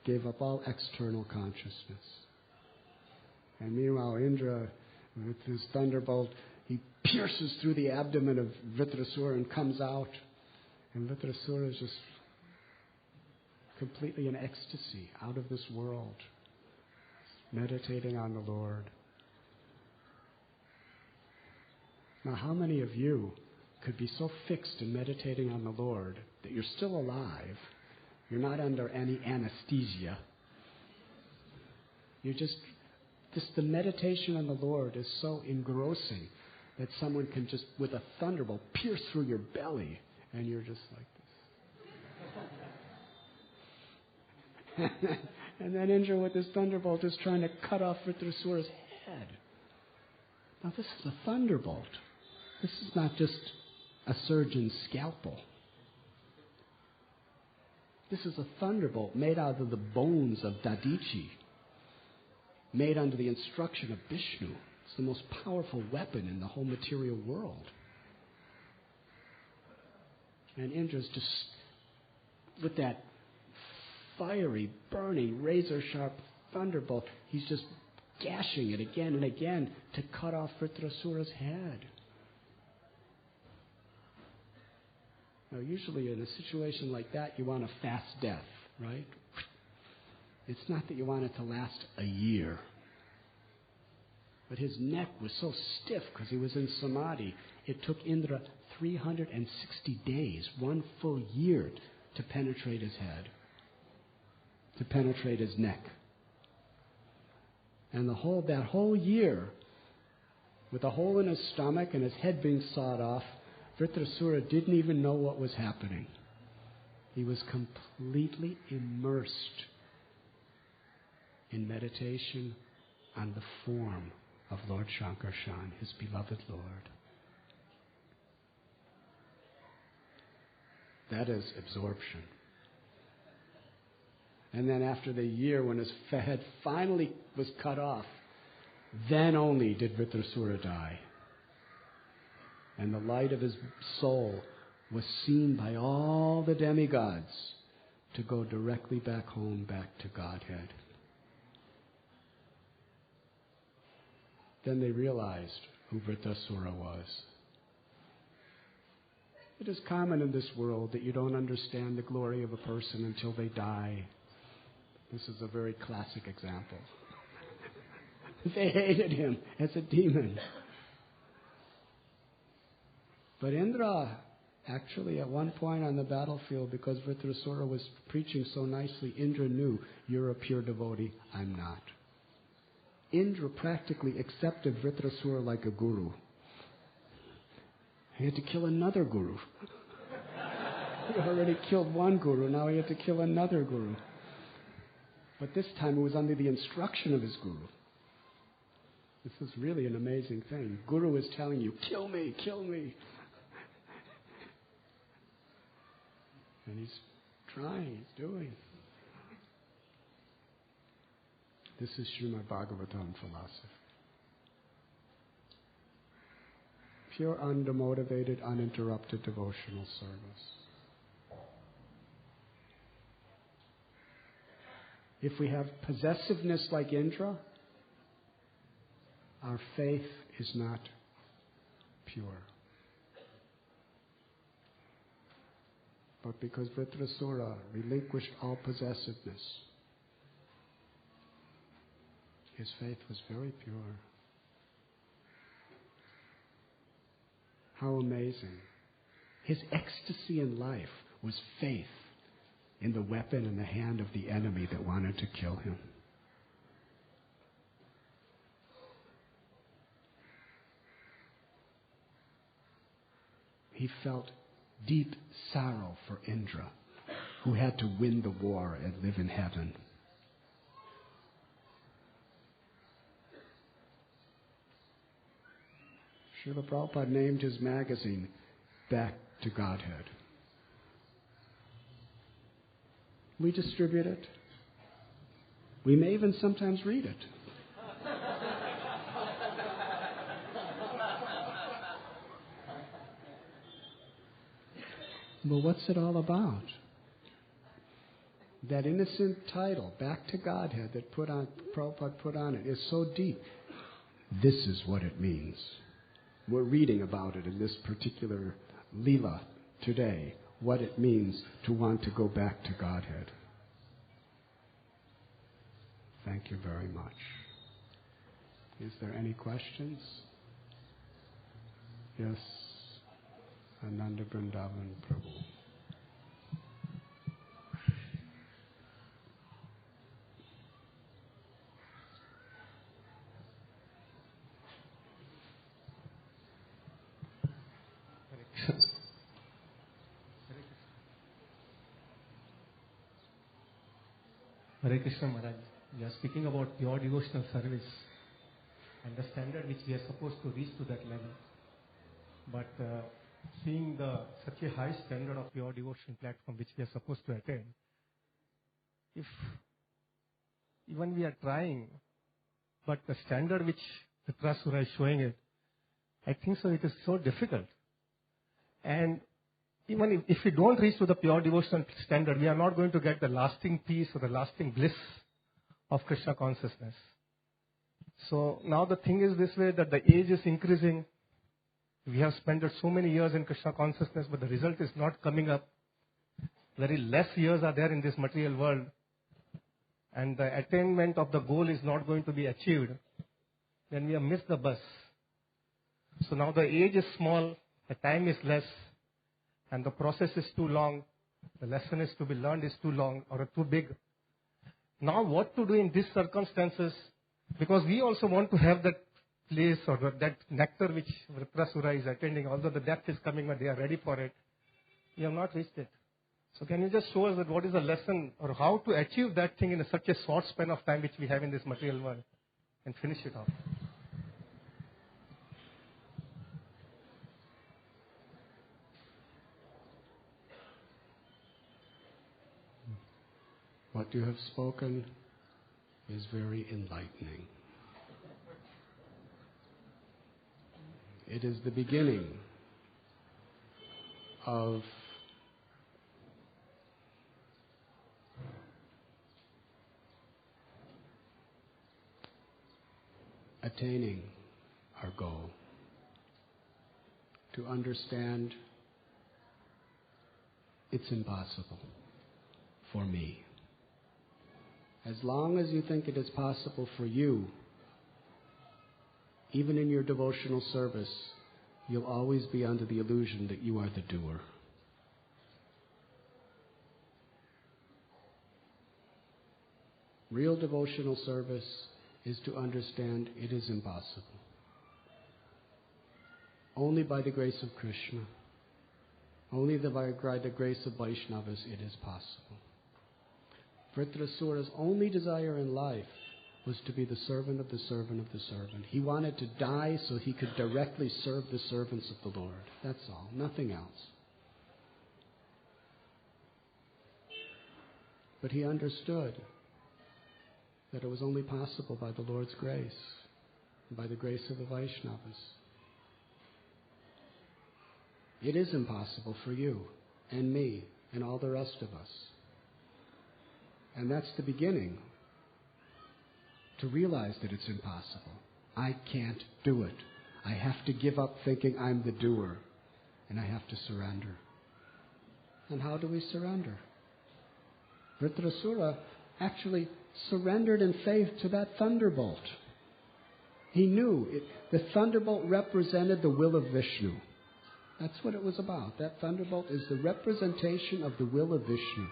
gave up all external consciousness. And meanwhile, Indra, with his thunderbolt, he pierces through the abdomen of Vitrasura and comes out. And Vitrasura is just completely in ecstasy, out of this world, meditating on the Lord. Now, how many of you could be so fixed in meditating on the Lord that you're still alive, you're not under any anesthesia, you're just the meditation on the Lord is so engrossing that someone can just, with a thunderbolt, pierce through your belly, and you're just like this. And then Indra, with his thunderbolt, is trying to cut off Vitrasura's head. Now, this is a thunderbolt. This is not just a surgeon's scalpel. This is a thunderbolt made out of the bones of Dadichi, made under the instruction of Vishnu. It's the most powerful weapon in the whole material world. And Indra's just, with that fiery, burning, razor-sharp thunderbolt, he's just gashing it again and again to cut off Vitrasura's head. Now, usually in a situation like that, you want a fast death, right? It's not that you want it to last a year. But his neck was so stiff because he was in samadhi. It took Indra 360 days, 1 full year, to penetrate his head, to penetrate his neck. And that whole year, with a hole in his stomach and his head being sawed off, Vitrasura didn't even know what was happening. He was completely immersed in meditation on the form of Lord Shankarshan, his beloved Lord. That is absorption. And then after the year, when his head finally was cut off, then only did Vitrasura die. And the light of his soul was seen by all the demigods to go directly back home, back to Godhead. Then they realized who Vitrasura was. It is common in this world that you don't understand the glory of a person until they die. This is a very classic example. They hated him as a demon. But Indra Actually, at one point on the battlefield, because Vitrasura was preaching so nicely, Indra knew, you're a pure devotee, I'm not. Indra practically accepted Vitrasura like a guru. He had to kill another guru. He already killed one guru, now he had to kill another guru. But this time it was under the instruction of his guru. This is really an amazing thing. Guru is telling you, kill me, kill me. And he's trying, he's doing. This is Srimad BHagavatam philosophy. Pure, undemotivated, uninterrupted devotional service. If we have possessiveness like Indra, our faith is not pure. But because Vitrasura relinquished all possessiveness, his faith was very pure. How amazing. His ecstasy in life was faith in the weapon in the hand of the enemy that wanted to kill him. He felt deep sorrow for Indra, who had to win the war and live in heaven. Srila Prabhupada named his magazine Back to Godhead. We distribute it. We may even sometimes read it. But what's it all about? That innocent title, Back to Godhead, that Prabhupada put on it, is so deep. This is what it means. We're reading about it in this particular Leela today, what it means to want to go back to Godhead. Thank you very much. Is there any questions? Yes. Ananda Vrindavan Prabhu. Hare Krishna Maharaj, we are speaking about pure devotional service and the standard which we are supposed to reach to that level. But seeing such a high standard of pure devotion platform which we are supposed to attain, if even we are trying, but the standard which Vitrasura is showing it, I think so it is so difficult. And even if we don't reach to the pure devotional standard, we are not going to get the lasting peace or the lasting bliss of Krishna consciousness. So now the thing is this way, that the age is increasing. We have spent so many years in Krishna consciousness, but the result is not coming up. Very less years are there in this material world. And the attainment of the goal is not going to be achieved. Then we have missed the bus. So now the age is small, the time is less, and the process is too long. The lesson is to be learned is too long or too big. Now what to do in these circumstances? Because we also want to have that place or that nectar which Vitrasura is attending, although the depth is coming but they are ready for it. We have not reached it. So can you just show us that what is the lesson or how to achieve that thing in such a short span of time which we have in this material world and finish it off? What you have spoken is very enlightening. It is the beginning of attaining our goal. To understand it's impossible for me. As long as you think it is possible for you, even in your devotional service, you'll always be under the illusion that you are the doer. Real devotional service is to understand it is impossible. Only by the grace of Krishna, only by the grace of Vaishnavas, it is possible. Vitrasura's only desire in life was to be the servant of the servant of the servant. He wanted to die so he could directly serve the servants of the Lord. That's all, nothing else. But he understood that it was only possible by the Lord's grace, and by the grace of the Vaishnavas. It is impossible for you and me and all the rest of us. And that's the beginning. To realize that it's impossible. I can't do it. I have to give up thinking I'm the doer. And I have to surrender. And how do we surrender? Vitrasura actually surrendered in faith to that thunderbolt. He knew the thunderbolt represented the will of Vishnu. That's what it was about. That thunderbolt is the representation of the will of Vishnu.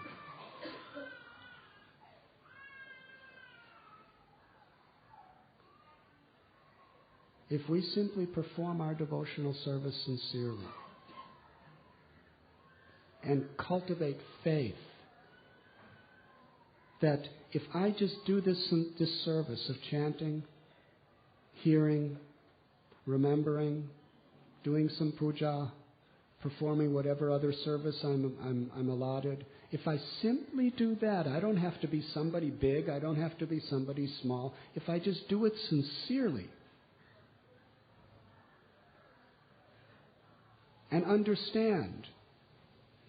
If we simply perform our devotional service sincerely and cultivate faith that if I just do this service of chanting, hearing, remembering, doing some puja, performing whatever other service I'm allotted, if I simply do that, I don't have to be somebody big, I don't have to be somebody small. If I just do it sincerely and understand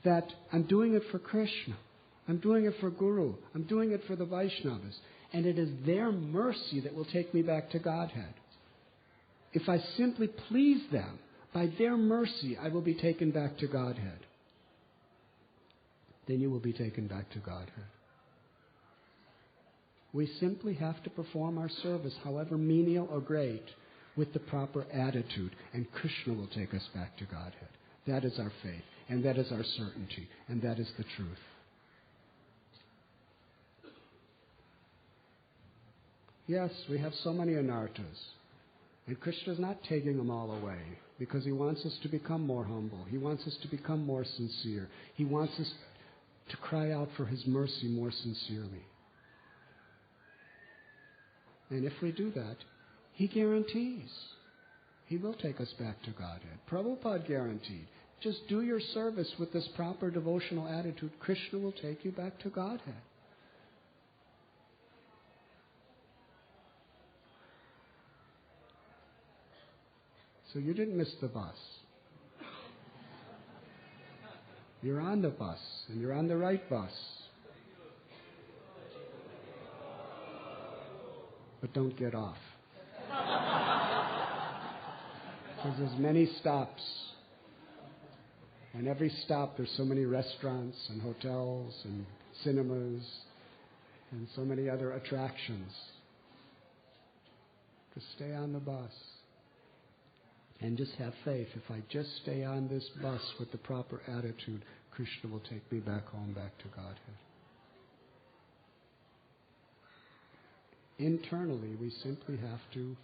that I'm doing it for Krishna, I'm doing it for Guru, I'm doing it for the Vaishnavas, and it is their mercy that will take me back to Godhead. If I simply please them, by their mercy I will be taken back to Godhead. Then you will be taken back to Godhead. We simply have to perform our service, however menial or great, with the proper attitude, and Krishna will take us back to Godhead. That is our faith, and that is our certainty, and that is the truth. Yes, we have so many anarthas, and Krishna is not taking them all away, because He wants us to become more humble. He wants us to become more sincere. He wants us to cry out for His mercy more sincerely. And if we do that, He guarantees He will take us back to Godhead. Prabhupada guaranteed. Just do your service with this proper devotional attitude. Krishna will take you back to Godhead. So you didn't miss the bus. You're on the bus, and you're on the right bus. But don't get off. Because there's many stops. And every stop there's so many restaurants and hotels and cinemas and so many other attractions. Just stay on the bus. And just have faith. If I just stay on this bus with the proper attitude, Krishna will take me back home, back to Godhead. Internally, we simply have to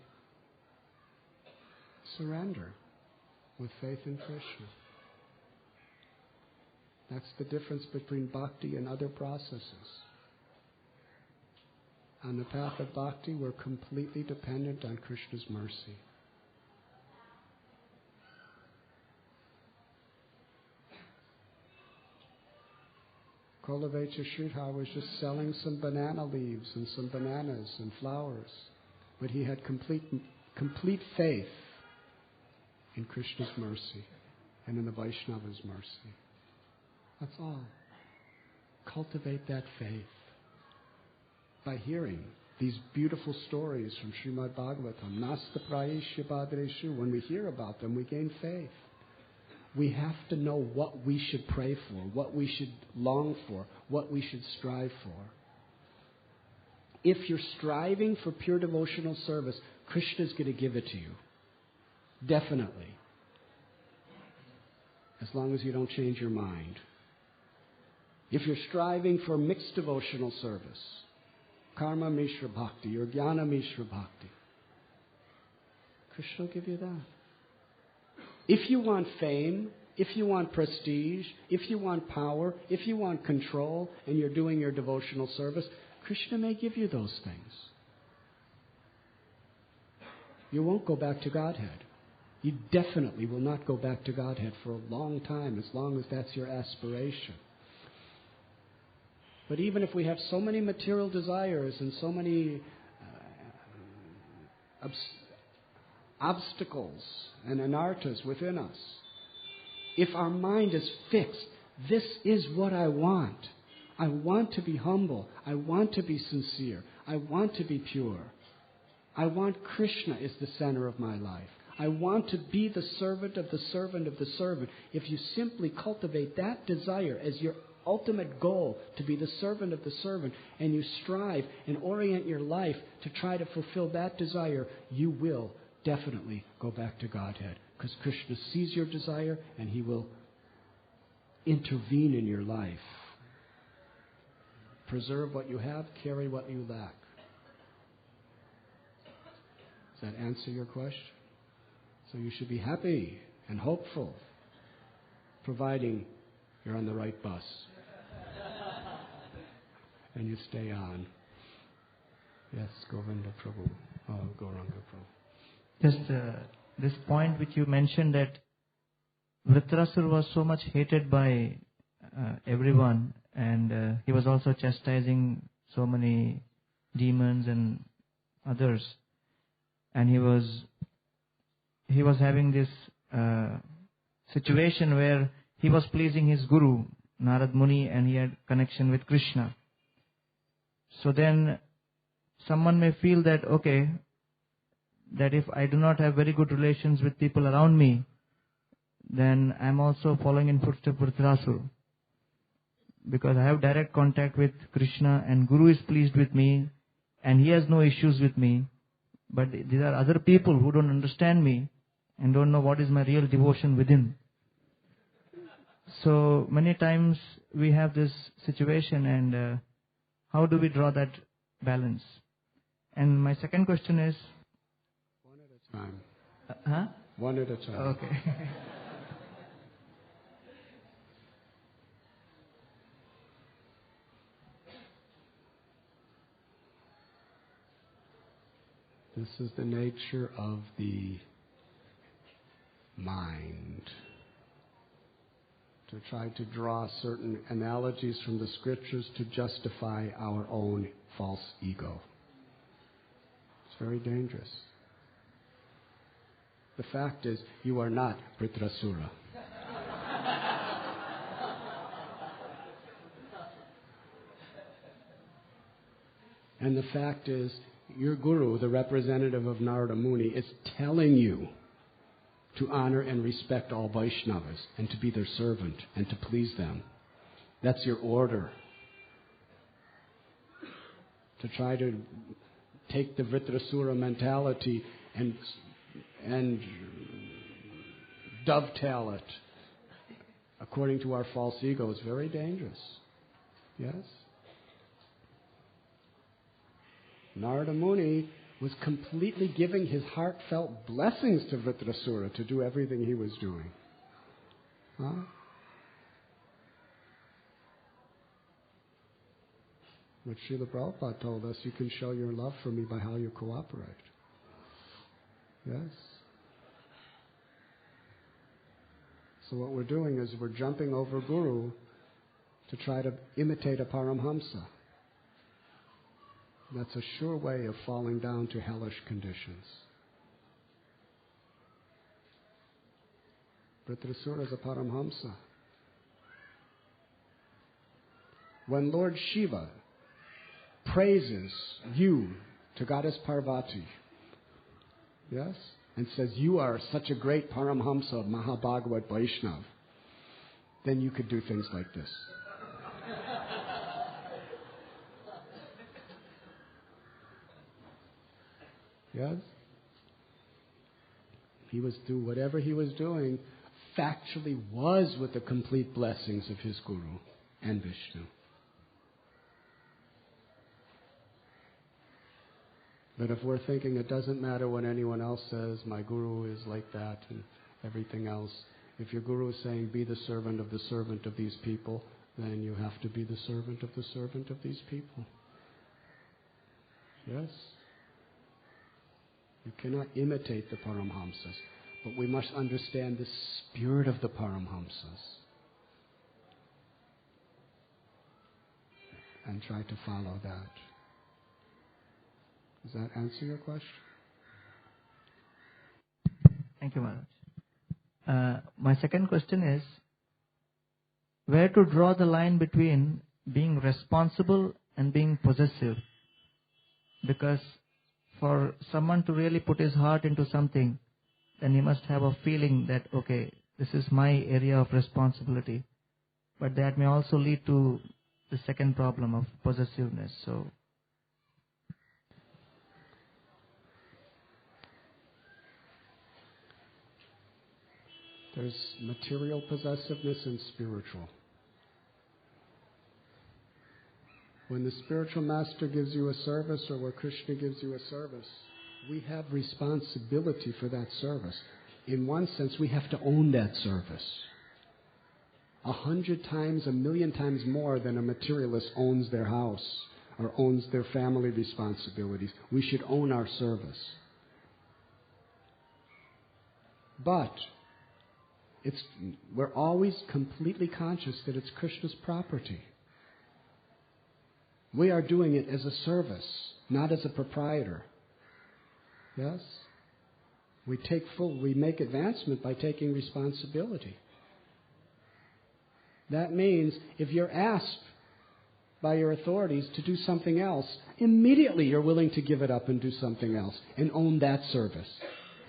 surrender with faith in Krishna. That's the difference between bhakti and other processes. On the path of bhakti, we're completely dependent on Krishna's mercy. Kolavecha Sridhar was just selling some banana leaves and some bananas and flowers. But he had complete faith in Krishna's mercy and in the Vaishnava's mercy. That's all. Cultivate that faith by hearing these beautiful stories from Srimad BHagavatam. Nasta prayesya bhadreshu. When we hear about them, we gain faith. We have to know what we should pray for, what we should long for, what we should strive for. If you're striving for pure devotional service, Krishna's going to give it to you. Definitely. As long as you don't change your mind. If you're striving for mixed devotional service, karma mishra bhakti or jnana mishra bhakti. Krishna will give you that. If you want fame, if you want prestige, if you want power, if you want control, and you're doing your devotional service, Krishna may give you those things. You won't go back to Godhead. You definitely will not go back to Godhead for a long time, as long as that's your aspiration. But even if we have so many material desires and so many obstacles and anarthas within us, if our mind is fixed, this is what I want. I want to be humble. I want to be sincere. I want to be pure. I want Krishna as the center of my life. I want to be the servant of the servant of the servant. If you simply cultivate that desire as your ultimate goal, to be the servant of the servant, and you strive and orient your life to try to fulfill that desire, you will definitely go back to Godhead. Because Krishna sees your desire and He will intervene in your life. Preserve what you have, carry what you lack. Does that answer your question? So you should be happy and hopeful, providing you're on the right bus. And you stay on. Yes, Govinda Prabhu. Gauranga Prabhu. Just this point which you mentioned, that Vitrasura was so much hated by everyone, and he was also chastising so many demons and others, and he was having this situation where he was pleasing his guru Narad Muni, and he had connection with Krishna. So then someone may feel that, okay, that if I do not have very good relations with people around me, then I am also following in footsteps of Vitrasura. Because I have direct contact with Krishna and Guru is pleased with me and he has no issues with me. But there are other people who don't understand me and don't know what is my real devotion within. So many times we have this situation, and how do we draw that balance? And my second question is... One at a time. One at a time. Okay. This is the nature of the mind. To try to draw certain analogies from the scriptures to justify our own false ego. It's very dangerous. The fact is, you are not Vitrasura. And the fact is, your guru, the representative of Narada Muni, is telling you to honor and respect all Vaishnavas and to be their servant and to please them. That's your order. To try to take the Vitrasura mentality and dovetail it according to our false ego is very dangerous. Yes? Narada Muni was completely giving his heartfelt blessings to Vitrasura to do everything he was doing. Huh? What Srila Prabhupada told us, you can show your love for me by how you cooperate. Yes? So what we're doing is we're jumping over Guru to try to imitate a Paramhamsa. That's a sure way of falling down to hellish conditions. Vitrasura is a Paramhamsa. When Lord Shiva praises you to Goddess Parvati, yes, and says you are such a great Paramhamsa of Mahabhagavat Vaishnav, then you could do things like this. Yes? He was through whatever he was doing, factually was with the complete blessings of his Guru and Vishnu. But if we're thinking it doesn't matter what anyone else says, my guru is like that and everything else, if your guru is saying be the servant of these people, then you have to be the servant of these people. Yes? You cannot imitate the Paramhamsas, but we must understand the spirit of the Paramhamsas and try to follow that. Does that answer your question? Thank you, Maharaj. My second question is, where to draw the line between being responsible and being possessive? Because for someone to really put his heart into something, then he must have a feeling that, okay, this is my area of responsibility. But that may also lead to the second problem of possessiveness. So, there's material possessiveness and spiritual. When the spiritual master gives you a service or where Krishna gives you a service, we have responsibility for that service. In one sense, we have to own that service. 100 times, 1,000,000 times more than a materialist owns their house or owns their family responsibilities. We should own our service. But we're always completely conscious that it's Krishna's property. We are doing it as a service, not as a proprietor. Yes? We make advancement by taking responsibility. That means if you're asked by your authorities to do something else, immediately you're willing to give it up and do something else and own that service.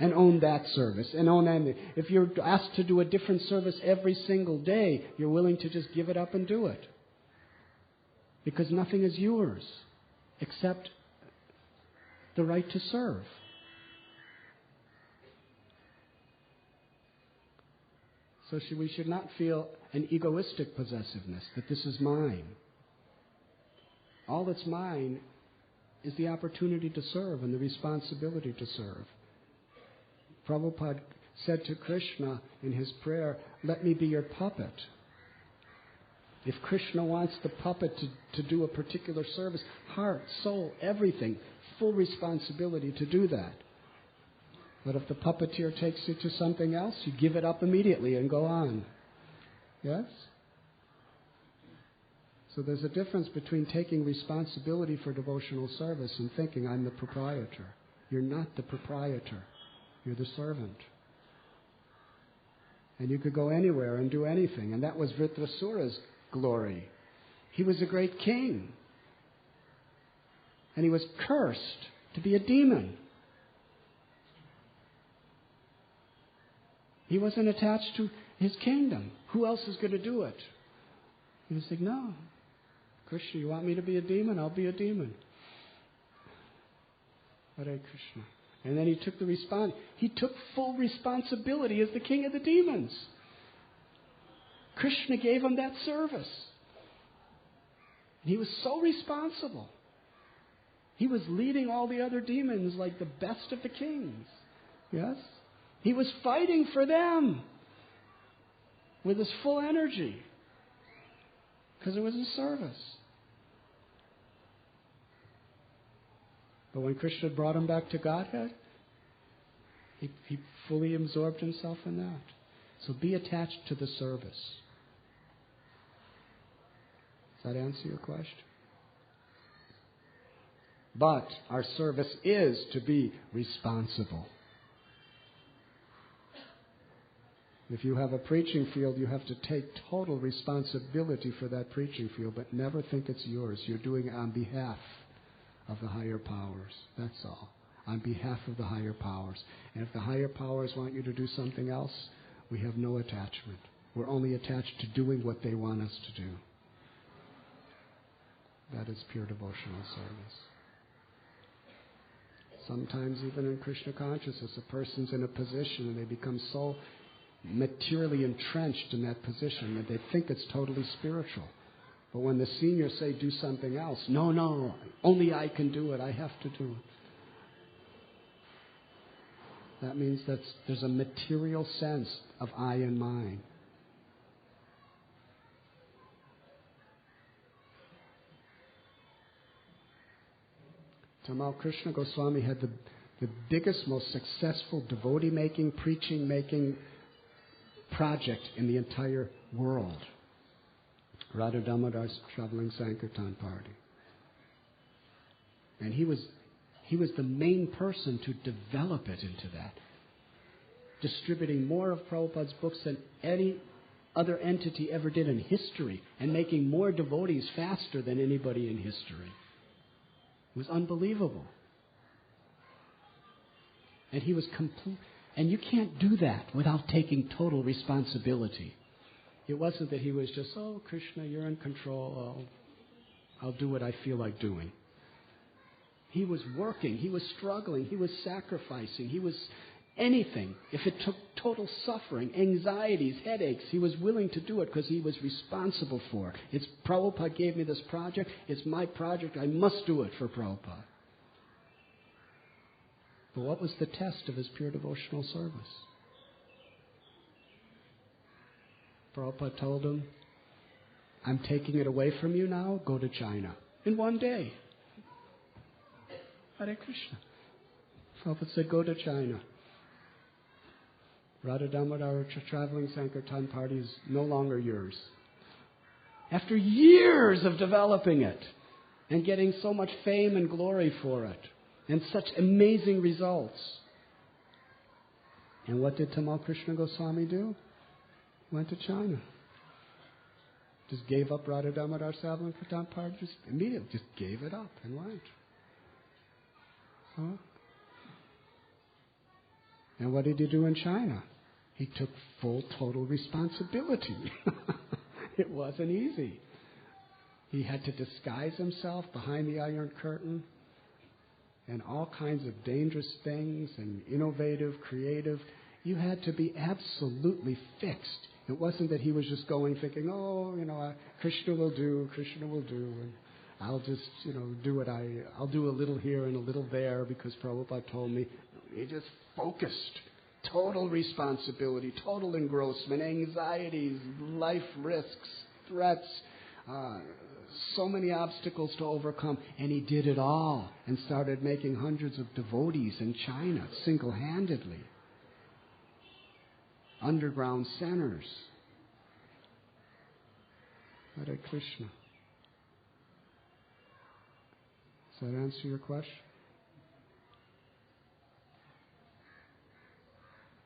And own that service. And own that. If you're asked to do a different service every single day, you're willing to just give it up and do it. Because nothing is yours except the right to serve. So we should not feel an egoistic possessiveness, that this is mine. All that's mine is the opportunity to serve and the responsibility to serve. Prabhupada said to Krishna in his prayer, let me be your puppet. If Krishna wants the puppet to do a particular service, heart, soul, everything, full responsibility to do that. But if the puppeteer takes you to something else, you give it up immediately and go on. Yes? So there's a difference between taking responsibility for devotional service and thinking I'm the proprietor. You're not the proprietor. You're the servant. And you could go anywhere and do anything. And that was Vitrasura's glory. He was a great king. And he was cursed to be a demon. He wasn't attached to his kingdom. Who else is going to do it? He was like, no. Krishna, you want me to be a demon? I'll be a demon. Hare Krishna. And then he took he took full responsibility as the king of the demons. Krishna gave him that service. And he was so responsible. He was leading all the other demons like the best of the kings. Yes? He was fighting for them with his full energy because it was a service. But when Krishna brought him back to Godhead, he fully absorbed himself in that. So be attached to the service. Does that answer your question? But our service is to be responsible. If you have a preaching field, you have to take total responsibility for that preaching field, but never think it's yours. You're doing it on behalf of the higher powers. That's all. On behalf of the higher powers. And if the higher powers want you to do something else, we have no attachment. We're only attached to doing what they want us to do. That is pure devotional service. Sometimes even in Krishna consciousness, a person's in a position and they become so materially entrenched in that position that they think it's totally spiritual. But when the seniors say do something else, no, only I can do it, I have to do it. That means that there's a material sense of I and mine. Tamal Krishna Goswami had the biggest, most successful devotee-making, preaching-making project in the entire world. Radha Damodar's traveling Sankirtan party. And he was the main person to develop it into that. Distributing more of Prabhupada's books than any other entity ever did in history, and making more devotees faster than anybody in history. It was unbelievable. And he was complete. And you can't do that without taking total responsibility. It wasn't that he was just, oh, Krishna, you're in control. I'll do what I feel like doing. He was working. He was struggling. He was sacrificing. He was anything. If it took total suffering, anxieties, headaches, he was willing to do it because he was responsible for it. It's Prabhupada gave me this project. It's my project. I must do it for Prabhupada. But what was the test of his pure devotional service? Prabhupada told him, I'm taking it away from you now. Go to China. In one day. Hare Krishna. Prabhupada said, go to China. Radha Damodar traveling Sankirtan party is no longer yours. After years of developing it and getting so much fame and glory for it and such amazing results. And what did Tamal Krishna Goswami do? Went to China. Just gave up Radha Damodar Sankirtan party. Just immediately just gave it up and went. Huh? And what did he do in China? He took full, total responsibility. It wasn't easy. He had to disguise himself behind the Iron Curtain and all kinds of dangerous things and innovative, creative. You had to be absolutely fixed. It wasn't that he was just going thinking, oh, Krishna will do, and I'll just, I'll do a little here and a little there because Prabhupada told me. He just focused. Total responsibility, total engrossment, anxieties, life risks, threats, so many obstacles to overcome. And he did it all and started making hundreds of devotees in China single-handedly. Underground centers. Hare Krishna. Does that answer your question?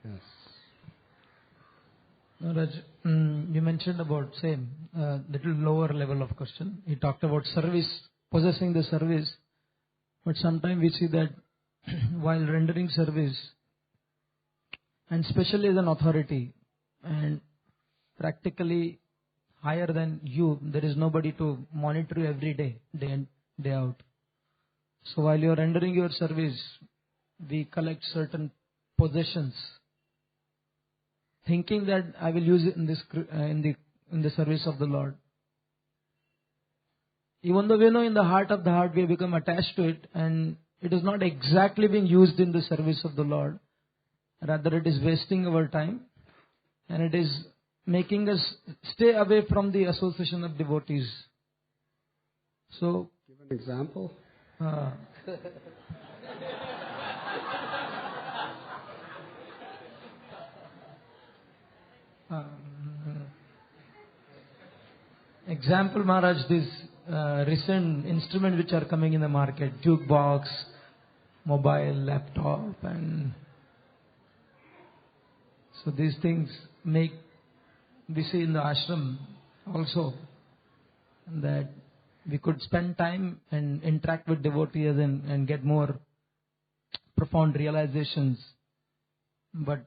Yes. No, Raj, you mentioned about same, little lower level of question. He talked about service, possessing the service. But sometimes we see that while rendering service, and especially as an authority, and practically higher than you, there is nobody to monitor you every day, day in, day out. So while you are rendering your service, we collect certain possessions, thinking that I will use it in this in the service of the Lord. Even though we know in the heart of the heart we become attached to it, and it is not exactly being used in the service of the Lord. Rather, it is wasting our time, and it is making us stay away from the association of devotees. So, give an example. Example, Maharaj, this recent instruments which are coming in the market, jukebox, mobile, laptop, and so these things make, we see in the ashram also, that we could spend time and interact with devotees and get more profound realizations. But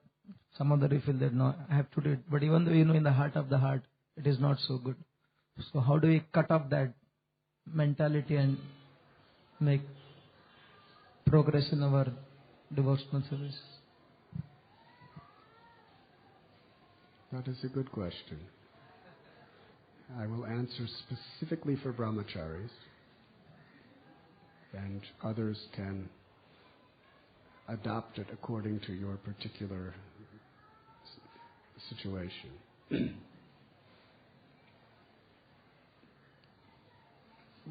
some other feel that no, I have to do it. But even though in the heart of the heart, it is not so good. So how do we cut off that mentality and make progress in our devotional service? That is a good question. I will answer specifically for brahmacharis, and others can adopt it according to your particular situation.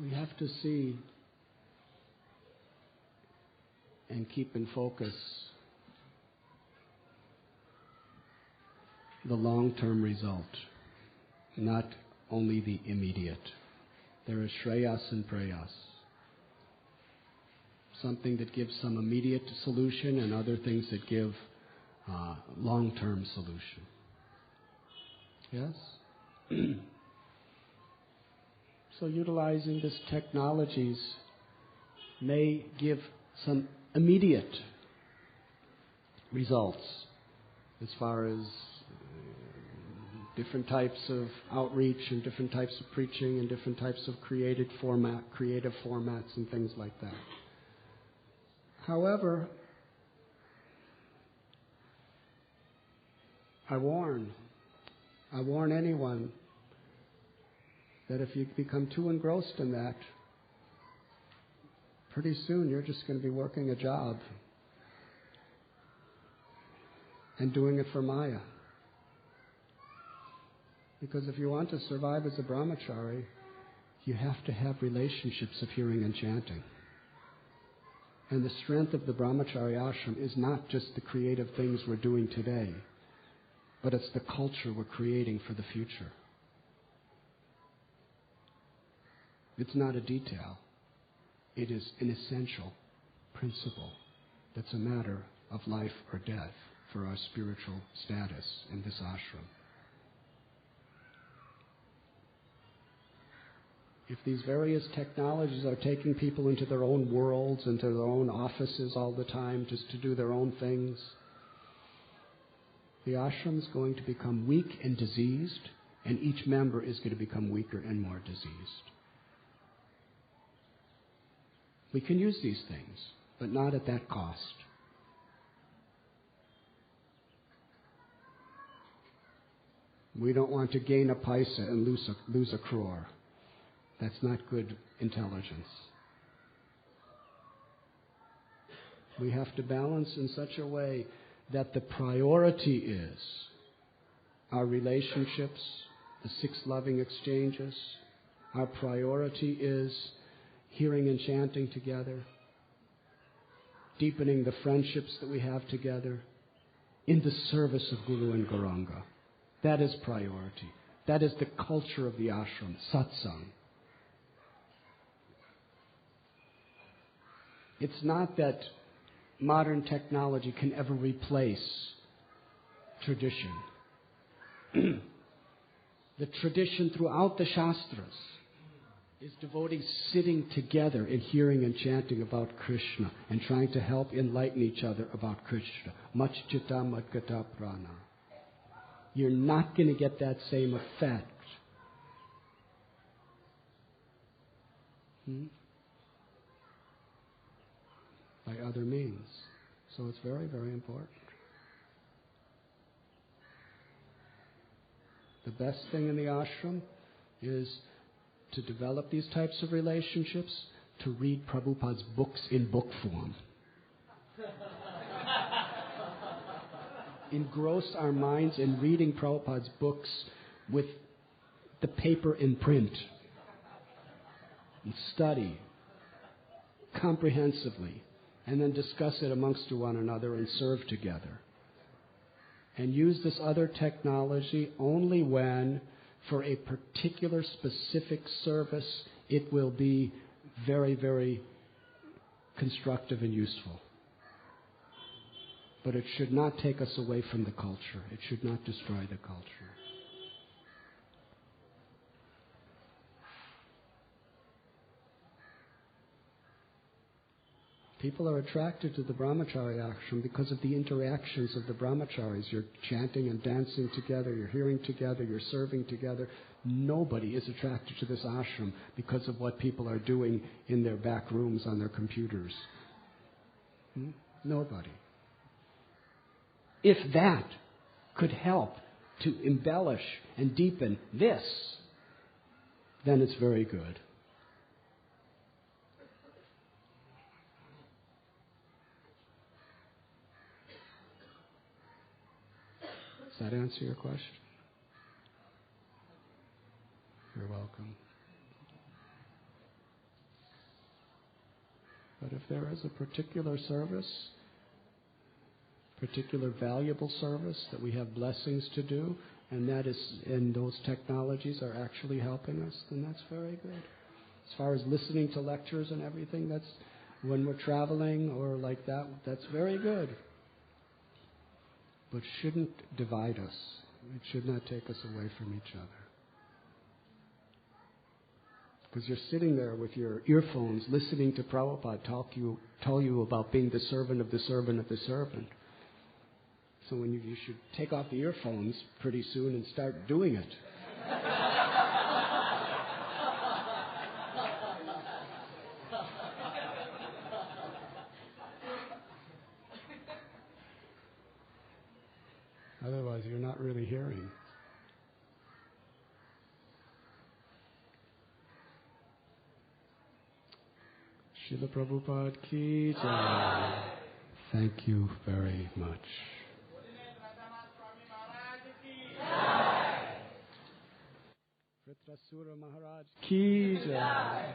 We have to see and keep in focus the long-term result, not only the immediate. There is shreyas and prayas. Something that gives some immediate solution and other things that give long-term solution. Yes? So utilizing these technologies may give some immediate results as far as different types of outreach and different types of preaching and different types of creative formats and things like that. However, I warn anyone that if you become too engrossed in that, pretty soon you're just going to be working a job and doing it for Maya. Because if you want to survive as a brahmachari, you have to have relationships of hearing and chanting. And the strength of the brahmachari ashram is not just the creative things we're doing today, but it's the culture we're creating for the future. It's not a detail. It is an essential principle that's a matter of life or death for our spiritual status in this ashram. If these various technologies are taking people into their own worlds, into their own offices all the time, just to do their own things, the ashram is going to become weak and diseased, and each member is going to become weaker and more diseased. We can use these things, but not at that cost. We don't want to gain a paisa and lose a crore. That's not good intelligence. We have to balance in such a way that the priority is our relationships, the 6 loving exchanges. Our priority is hearing and chanting together, deepening the friendships that we have together in the service of Guru and Gauranga. That is priority. That is the culture of the ashram, satsang. It's not that modern technology can ever replace tradition. The tradition throughout the Shastras is devotees sitting together and hearing and chanting about Krishna and trying to help enlighten each other about Krishna. Machchita madgata prana. You're not going to get that same effect by other means. So it's very, very important. The best thing in the ashram is to develop these types of relationships, to read Prabhupada's books in book form. Engross our minds in reading Prabhupada's books with the paper in print. And study comprehensively. And then discuss it amongst one another and serve together. And use this other technology only when, for a particular specific service, it will be very, very constructive and useful. But it should not take us away from the culture. It should not destroy the culture. People are attracted to the brahmachari ashram because of the interactions of the brahmacharis. You're chanting and dancing together, you're hearing together, you're serving together. Nobody is attracted to this ashram because of what people are doing in their back rooms on their computers. Nobody. If that could help to embellish and deepen this, then it's very good. Does that answer your question? You're welcome. But if there is a particular service, particular valuable service that we have blessings to do, and those technologies are actually helping us, then that's very good. As far as listening to lectures and everything, that's when we're traveling or like that, that's very good. But shouldn't divide us. It should not take us away from each other. Because you're sitting there with your earphones listening to Prabhupada tell you about being the servant of the servant of the servant. So when you should take off the earphones pretty soon and start doing it. Otherwise, you're not really hearing. Srila Prabhupada ki jai. Thank you very much. Vitrasura Maharaj ki jai.